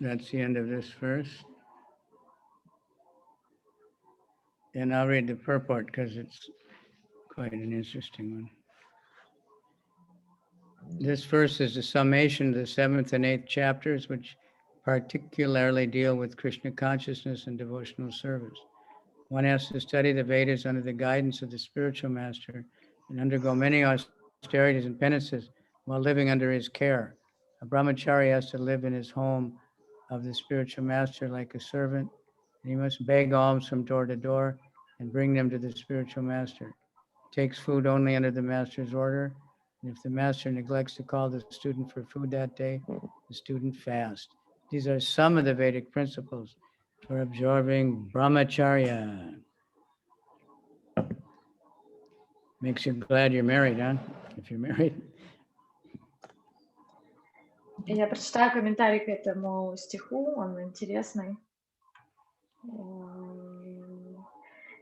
That's the end of this verse. And I'll read the purport because it's quite an interesting one. This verse is a summation of the 7th and 8th chapters, which particularly deal with Krishna consciousness and devotional service. One has to study the Vedas under the guidance of the spiritual master and undergo many austerities and penances while living under his care. A brahmachari has to live in his home of the spiritual master like a servant, and he must beg alms from door to door and bring them to the spiritual master. He takes food only under the master's order, and if the master neglects to call the student for food that day, the student fasts. These are some of the Vedic principles for absorbing brahmacharya. Makes you glad you're married, huh? If you're married. Я прочитаю комментарий к этому стиху, он интересный.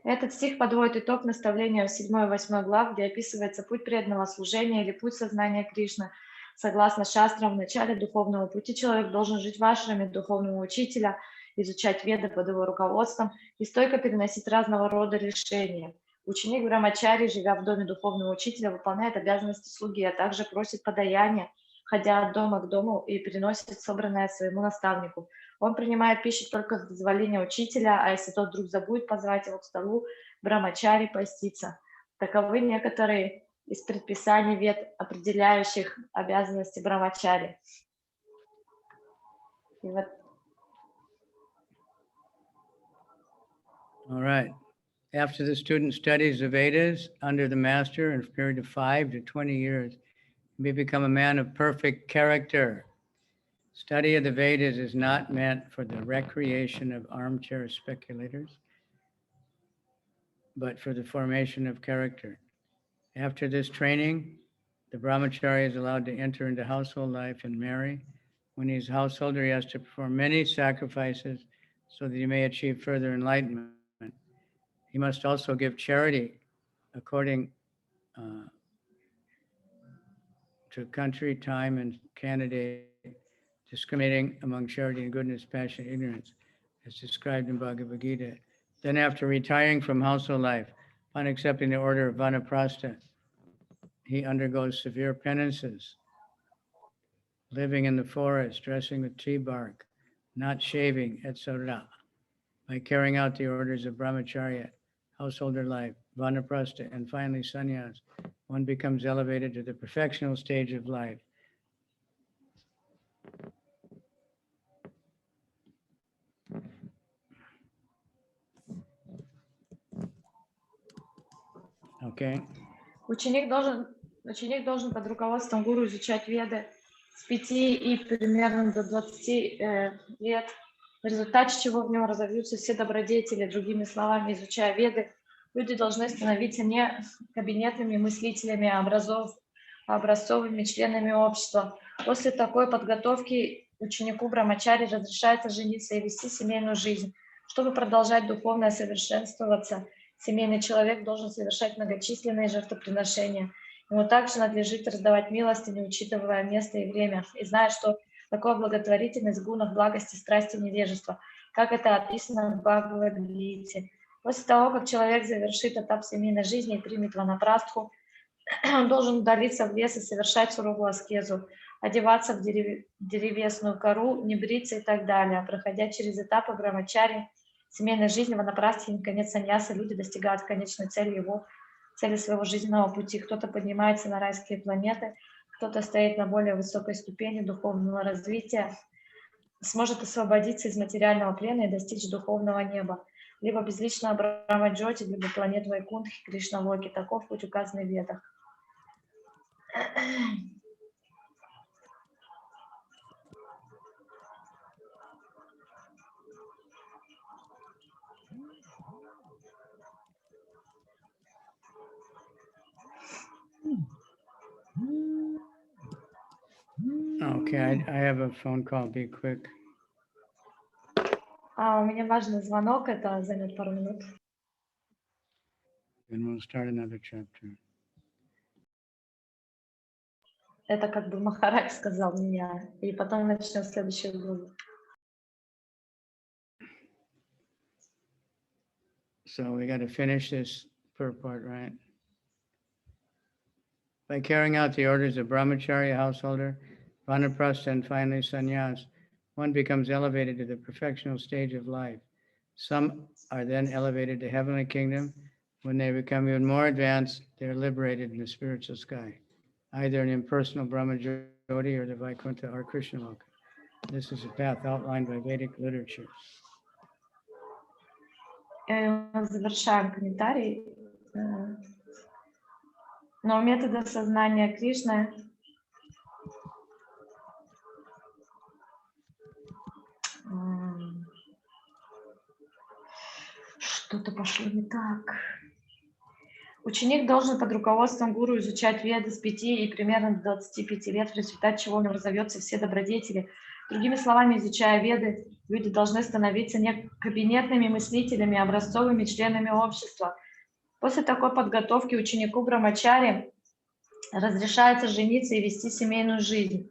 Этот стих подводит итог наставления в 7 и 8 глав, где описывается путь преданного служения или путь сознания Кришны. Согласно шастрам, в начале духовного пути человек должен жить в ашраме духовного учителя, изучать веды под его руководством и стойко переносить разного рода лишения. Ученик Брамачари, живя в доме духовного учителя, выполняет обязанности слуги, а также просит подаяния, ходя от дома к дому и переносит собранное своему наставнику. Он принимает пищу только с дозволения учителя, а если тот вдруг забудет позвать его к столу, брамачари постится. Таковы некоторые из предписаний вед, определяющих обязанности брамачари. И вот. All right. After the student studies the Vedas under the master in a period of 5 to 20 years, he may become a man of perfect character. Study of the Vedas is not meant for the recreation of armchair speculators, but for the formation of character. After this training, the brahmachari is allowed to enter into household life and marry. When he's a householder, he has to perform many sacrifices so that he may achieve further enlightenment. He must also give charity according to country, time, and candidate, discriminating among charity and goodness, passion, and ignorance, as described in Bhagavad-Gita. Then after retiring from household life, upon accepting the order of Vanaprastha, he undergoes severe penances, living in the forest, dressing with tree bark, not shaving, etc. By carrying out the orders of brahmacharya, householder life, vanaprastha, and finally sannyas, one becomes elevated to the perfectional stage of life. Okay. Ученик должен под руководством гуру изучать веды с 5 и примерно до 20 лет, в результате чего в нем разовьются все добродетели. Другими словами, изучая веды, люди должны становиться не кабинетными мыслителями, а образцовыми членами общества. После такой подготовки ученику брамачари разрешается жениться и вести семейную жизнь. Чтобы продолжать духовно совершенствоваться, семейный человек должен совершать многочисленные жертвоприношения. Ему также надлежит раздавать милостыню, учитывая место и время, и зная, что такое благотворительность в гунах, благости, страсти, невежества, как это описано в Бхагавад-гите. После того, как человек завершит этап семейной жизни и примет ванапрастху, он должен удалиться в лес и совершать суровую аскезу, одеваться в деревесную кору, не бриться и так далее. Проходя через этапы брамачари, семейной жизни, ванапрастхи и, наконец, саньяса, люди достигают конечной цели своего жизненного пути. Кто-то поднимается на райские планеты, кто-то стоит на более высокой ступени духовного развития, сможет освободиться из материального плена и достичь духовного неба, либо безличного Брахма-джоти, либо планет Вайкунтхи, Кришна-локи. Таков путь, указанный в Ведах. Okay, I have a phone call. Be quick. У меня важный звонок, это займет пару минут. Then we'll start another chapter. Это как бы Махарадж сказал меня, и потом начнем следующую главу. So we got to finish this purport, right? By carrying out the orders of brahmacharya, householder, vanaprastha, and finally sannyas, one becomes elevated to the perfectional stage of life. Some are then elevated to heavenly kingdom. When they become even more advanced, they are liberated in the spiritual sky, either an impersonal Brahma-jyoti or the Vaikuntha or Krishna-loka. This is a path outlined by Vedic literature. Завершаем комментарий. Но методы осознания Кришны что-то пошло не так. Ученик должен под руководством гуру изучать веды с 5 и примерно до 25 лет, в результате чего в нем разовьются все добродетели. Другими словами, изучая веды, люди должны становиться не кабинетными мыслителями, а образцовыми членами общества. После такой подготовки ученику брамачари разрешается жениться и вести семейную жизнь.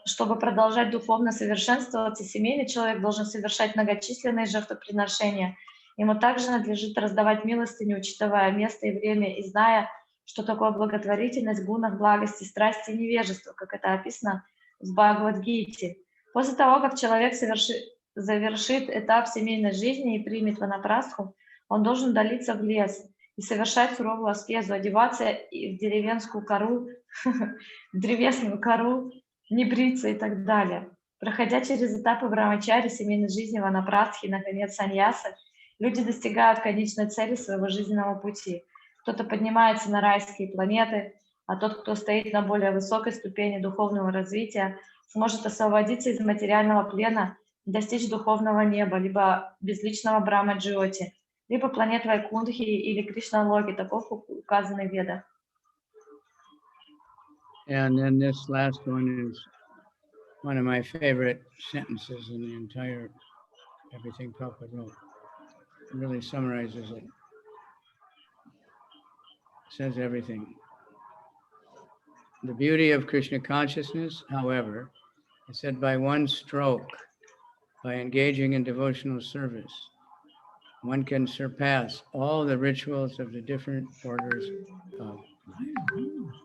Чтобы продолжать духовно совершенствоваться, семейный человек должен совершать многочисленные жертвоприношения. Ему также надлежит раздавать милостыню, учитывая место и время, и зная, что такое благотворительность в гунах, благости, страсти и невежества, как это описано в Бхагавад-гите. После того, как человек завершит этап семейной жизни и примет ванапрастху, он должен удалиться в лес и совершать суровую аскезу, одеваться и в деревенскую кору, в древесную кору, не бриться и так далее. Проходя через этапы брамачари, семейной жизни, ванапрастхи и, наконец, саньясы, люди достигают конечной цели своего жизненного пути. Кто-то поднимается на райские планеты, а тот, кто стоит на более высокой ступени духовного развития, сможет освободиться из материального плена и достичь духовного неба, либо безличного Брахма-джиоти, либо планет Вайкунтхи или Кришна-локи, таков указаны в Ведах. And then this last one is one of my favorite sentences in the entire everything Prabhupada wrote. It really summarizes it. Says everything. The beauty of Krishna consciousness, however, is that by one stroke, by engaging in devotional service, one can surpass all the rituals of the different orders of life.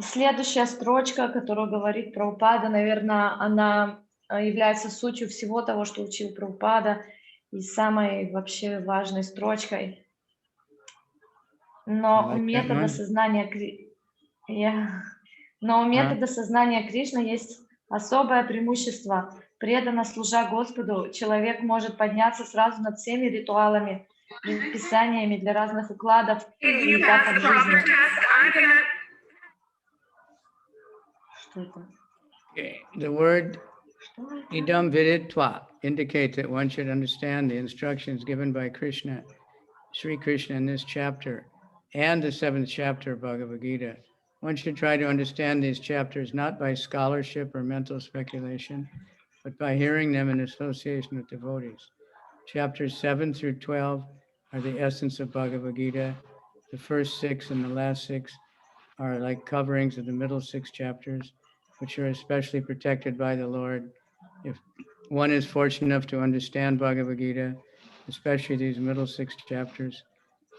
Следующая строчка, которую говорит Прабхупада, наверное, она является сутью всего того, что учил Прабхупада, и самой вообще важной строчкой. Но у метода сознания Кришны есть особое преимущество. Преданно служа Господу, человек может подняться сразу над всеми ритуалами, предписаниями для разных укладов и этапов жизни. Что это? The word idam viditva indicates that one should understand the instructions given by Krishna, Sri Krishna in this chapter and the 7th chapter of Bhagavad-Gita. One should try to understand these chapters not by scholarship or mental speculation, but by hearing them in association with devotees. Chapters 7 through 12 are the essence of Bhagavad-Gita. The first 6 and the last 6 are like coverings of the middle 6 chapters, which are especially protected by the Lord. If one is fortunate enough to understand Bhagavad-Gita, especially these middle 6 chapters,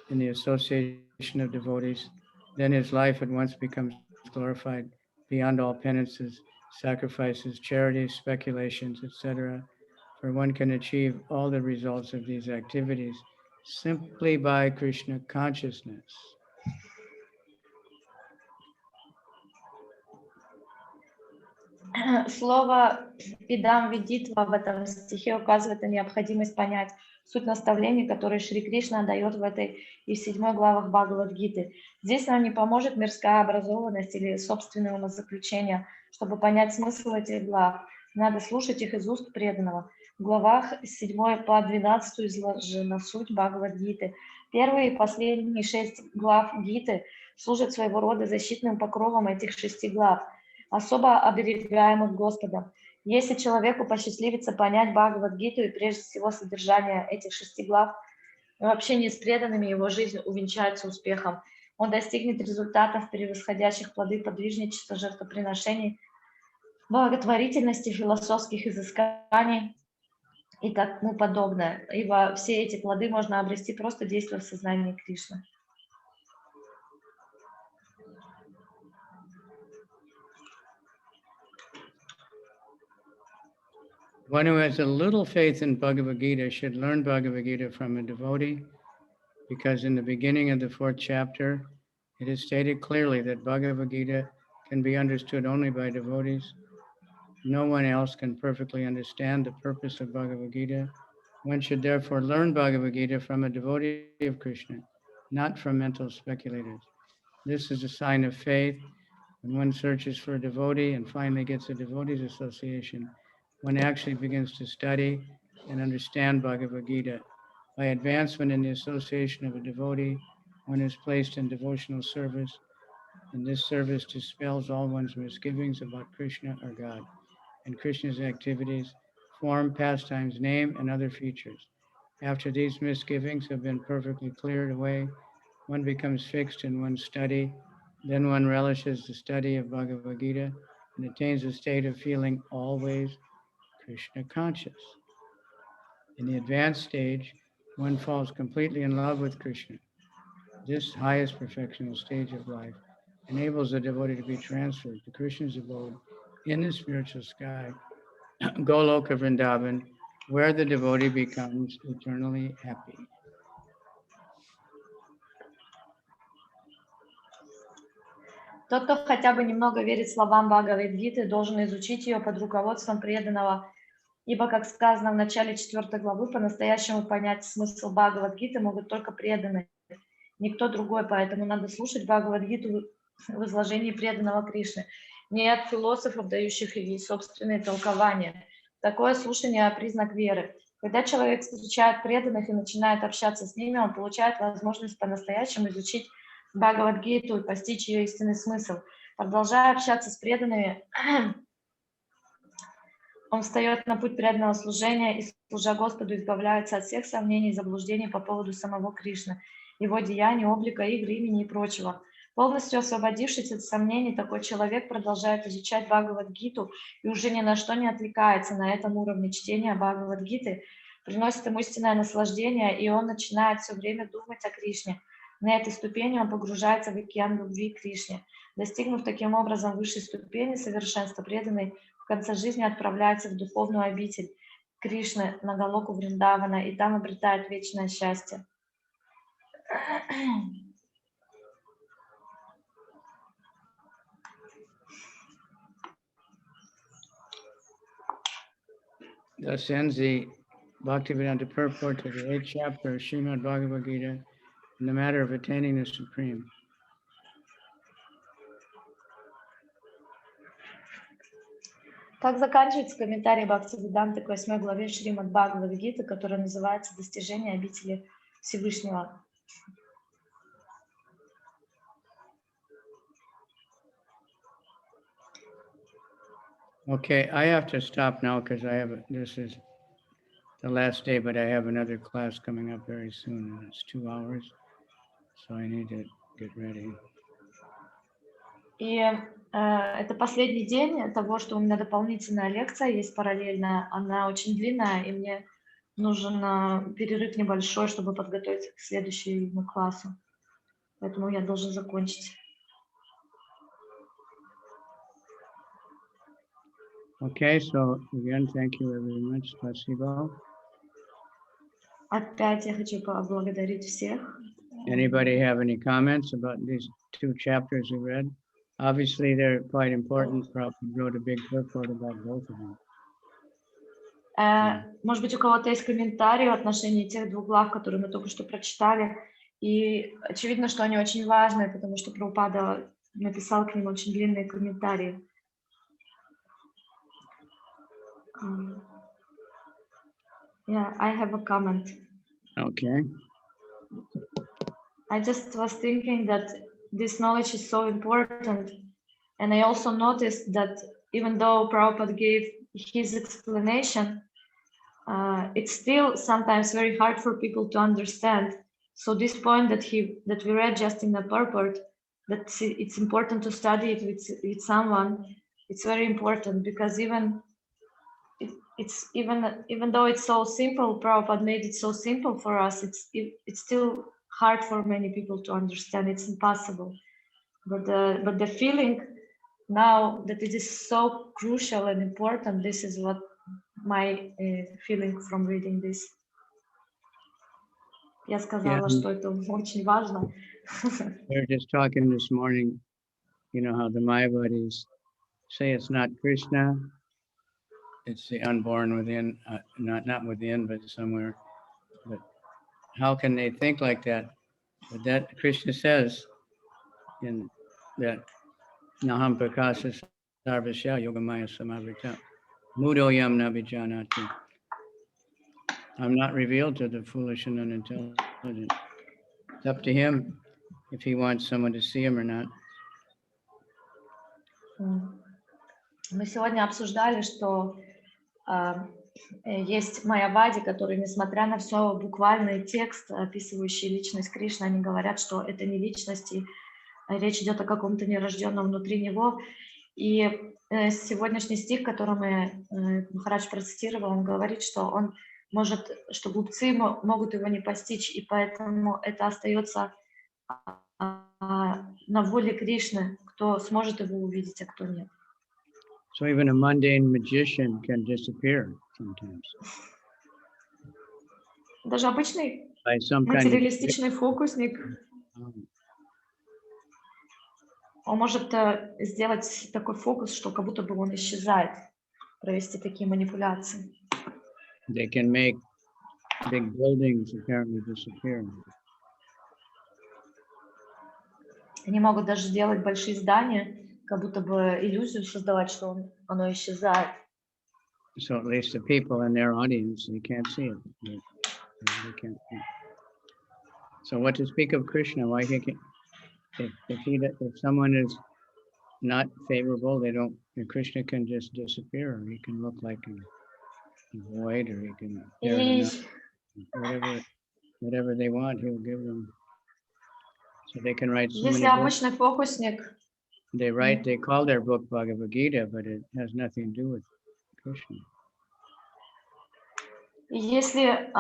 in the association of devotees, then his life at once becomes glorified beyond all penances, sacrifices, charities, speculations, etc. For one can achieve all the results of these activities simply by Krishna consciousness. Слово «идам видитва» в этом стихе указывает на необходимость понять суть наставлений, которые Шри Кришна дает в этой и в 7 главах Бхагавад-гиты. Здесь нам не поможет мирская образованность или собственные умозаключения. Чтобы понять смысл этих глав, надо слушать их из уст преданного. В главах с 7 по 12 изложена суть Бхагавад-гиты. Первые и последние 6 глав гиты служат своего рода защитным покровом этих 6 глав, особо оберегаемых Господом. Если человеку посчастливится понять Бхагавад-гиту и прежде всего содержание этих 6 глав, в общении с преданными его жизнь увенчается успехом. Он достигнет результатов, превосходящих плоды подвижничества, жертвоприношений, благотворительности, философских изысканий и тому подобное. Ибо все эти плоды можно обрести, просто действуя в сознании Кришны. One who has a little faith in Bhagavad-Gita should learn Bhagavad-Gita from a devotee, because in the beginning of the 4th chapter, it is stated clearly that Bhagavad-Gita can be understood only by devotees. No one else can perfectly understand the purpose of Bhagavad-Gita. One should therefore learn Bhagavad-Gita from a devotee of Krishna, not from mental speculators. This is a sign of faith. When one searches for a devotee and finally gets a devotees association, one actually begins to study and understand Bhagavad-Gita. By advancement in the association of a devotee, one is placed in devotional service, and this service dispels all one's misgivings about Krishna or God, and Krishna's activities, form, pastimes, name, and other features. After these misgivings have been perfectly cleared away, one becomes fixed in one's study. Then one relishes the study of Bhagavad-Gita and attains a state of feeling always Krishna conscious. In the advanced stage, one falls completely in love with Krishna. This highest perfectional stage of life enables the devotee to be transferred to Krishna's abode in the spiritual sky, Goloka Vrindavan, where the devotee becomes eternally happy. Тот, кто хотя бы немного верит словам Бхагавад-гиты, должен изучить ее под руководством преданного, ибо, как сказано в начале 4 главы, по-настоящему понять смысл Бхагавад-гиты могут только преданные, никто другой, поэтому надо слушать Бхагавад-гиту в изложении преданного Кришны, не от философов, дающих ей собственные толкования. Такое слушание – признак веры. Когда человек встречает преданных и начинает общаться с ними, он получает возможность по-настоящему изучить Бхагавад-гиту и постичь ее истинный смысл. Продолжая общаться с преданными, он встает на путь преданного служения и, служа Господу, избавляется от всех сомнений и заблуждений по поводу самого Кришны, его деяний, облика, игр, имени и прочего. Полностью освободившись от сомнений, такой человек продолжает изучать Бхагавад-гиту и уже ни на что не отвлекается. На этом уровне чтения Бхагавад-гиты приносит ему истинное наслаждение, и он начинает все время думать о Кришне. На этой ступени он погружается в океан любви к Кришне. Достигнув таким образом высшей ступени совершенства, преданный в конце жизни отправляется в духовную обитель Кришны на Галоку Вриндавана и там обретает вечное счастье. Thus ends the Bhaktivedanta purport to the 8th chapter of Srimad Bhagavad-Gita in the matter of attaining the Supreme. Так заканчивается комментарий Бхактивиданты к 8 главе Шримад Бхагавад-гиты, которая называется «Достижение обители Всевышнего». Okay, I have to stop now because this is the last day, but I have another class coming up very soon, and it's 2 hours, so I need to get ready. И это последний день того, что у меня дополнительная лекция есть параллельно. Она очень длинная, и мне нужен перерыв небольшой, чтобы подготовиться к следующему классу. Поэтому я должен закончить. Okay, so again, thank you very much. Spasibo. Опять я хочу поблагодарить всех. Anybody have any comments about these 2 chapters we read? Obviously, they're quite important. Prabhupada wrote a big purport about both of them. Может быть, у кого-то есть комментарии в отношении тех 2 глав, которые мы только что прочитали. И очевидно, что они очень важные, потому что Прабхупада написал к ним очень длинные комментарии. Yeah, I have a comment. Okay. I just was thinking that this knowledge is so important. And I also noticed that even though Prabhupada gave his explanation, it's still sometimes very hard for people to understand. So this point that we read just in the purport, that it's important to study it with someone, it's very important because even though it's so simple, Prabhupada made it so simple for us, it's still hard for many people to understand. It's impossible. But the feeling now that it is so crucial and important, this is what my feeling from reading this. Я сказала, что это очень важно. We were just talking this morning, you know, how the Mayavadis say it's not Krishna, it's the unborn within, not within, but somewhere. But how can they think like that? But that Krishna says in that Naham Prakasa Sarvasya Yogamaya Samavrita Mudoyam Nabijanati. I'm not revealed to the foolish and unintelligent. It's up to him if he wants someone to see him or not. Мы сегодня обсуждали, что есть майявади, которые, несмотря на все буквальный текст, описывающий личность Кришны, они говорят, что это не личность, и речь идет о каком-то нерожденном внутри него. И сегодняшний стих, который Махарадж процитировал, он говорит, что что глупцы могут его не постичь, и поэтому это остается на воле Кришны, кто сможет его увидеть, а кто нет. So even a mundane magician can disappear sometimes. Даже обычный By some kind of материалистичный фокусник, он может сделать такой фокус, что как будто бы он исчезает, провести такие манипуляции. they can make big buildings apparently disappear. Они могут даже сделать большие здания, как будто бы иллюзию создавать, что оно исчезает. So at least the people in their audience, they can't see it. They can't see it. So what to speak of Krishna? Why he can, if someone is not favorable, Krishna can just disappear, or he can look like a void, or he can whatever they want, he'll give them. So they can write so many Если обычный фокусник, they call their book Bhagavad-Gita, but it has nothing to do with Krishna. Если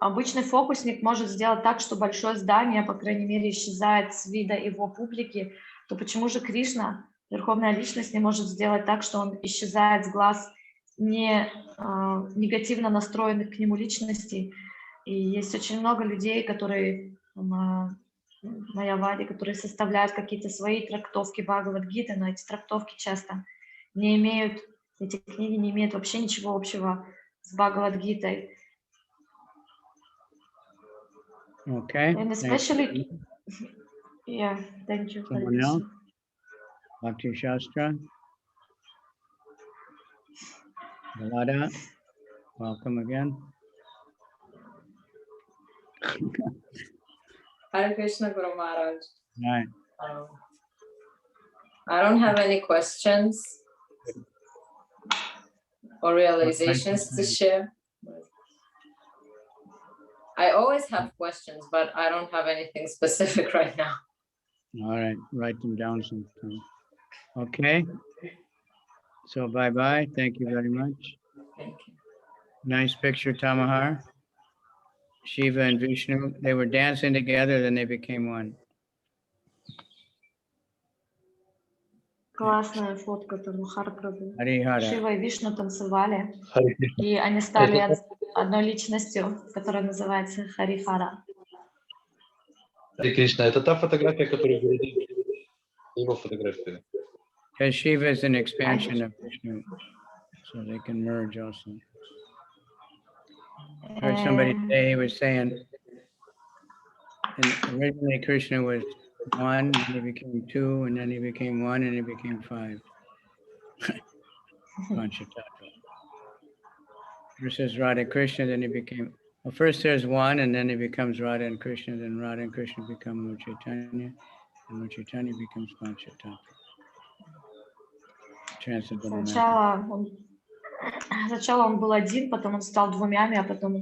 обычный фокусник может сделать так, что большое здание, по крайней мере, исчезает с вида его публики, то почему же Кришна, Верховная Личность, не может сделать так, что он исчезает с глаз негативно настроенных к нему личностей? И есть очень много людей, которые майявади, которые составляют какие-то свои трактовки Бхагавад-Гиты, но эти трактовки часто эти книги не имеют вообще ничего общего с Бхагавад-Гитой. Okay. And especially, yeah, thank you. Someone else? Bhakti Shastra. Balada, welcome again. Hare Krishna, Guru Maharaj. Right. I don't have any questions or realizations to share. I always have questions, but I don't have anything specific right now. All right, write them down sometime. Okay. So bye-bye. Thank you very much. Thank you. Nice picture, Tamahar. Shiva and Vishnu, they were dancing together, then they became one. Классная фотка Тамахара Прабху. Хари-хара. Шива и Вишну танцевали, и они стали одной личностью, которая называется Харихара. Харе Кришна, это та фотография, которую говорили, его фотография. Because Shiva is an expansion of Vishnu, so they can merge also. I heard somebody say, he was saying, and originally Krishna was one, then he became two, and then he became one, and he became five. Panchatattva. First is Radha Krishna, then he became, well, first there's one, and then he becomes Radha and Krishna, then Radha and Krishna become Lord Chaitanya, and Lord Chaitanya becomes Panchatattva. Сначала он был один, потом он стал двумя, а потом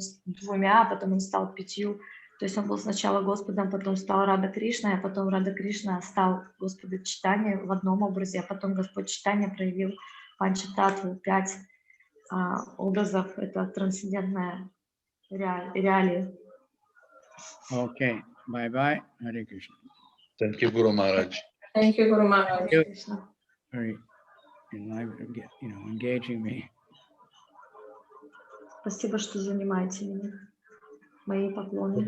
он стал пятью. То есть он был сначала Господом, потом стал Рада Кришной, а потом Рада Кришна стал Господом Читания в одном образе, а потом Господь Читания проявил Панчататтву, 5 образов. Это трансцендентная реалия. Okay, bye-bye. Hare Krishna. Thank you, Guru Maharaj. Thank you, Guru Maharaj. Very engaging me. Спасибо, что занимаете меня. Мои поклоны.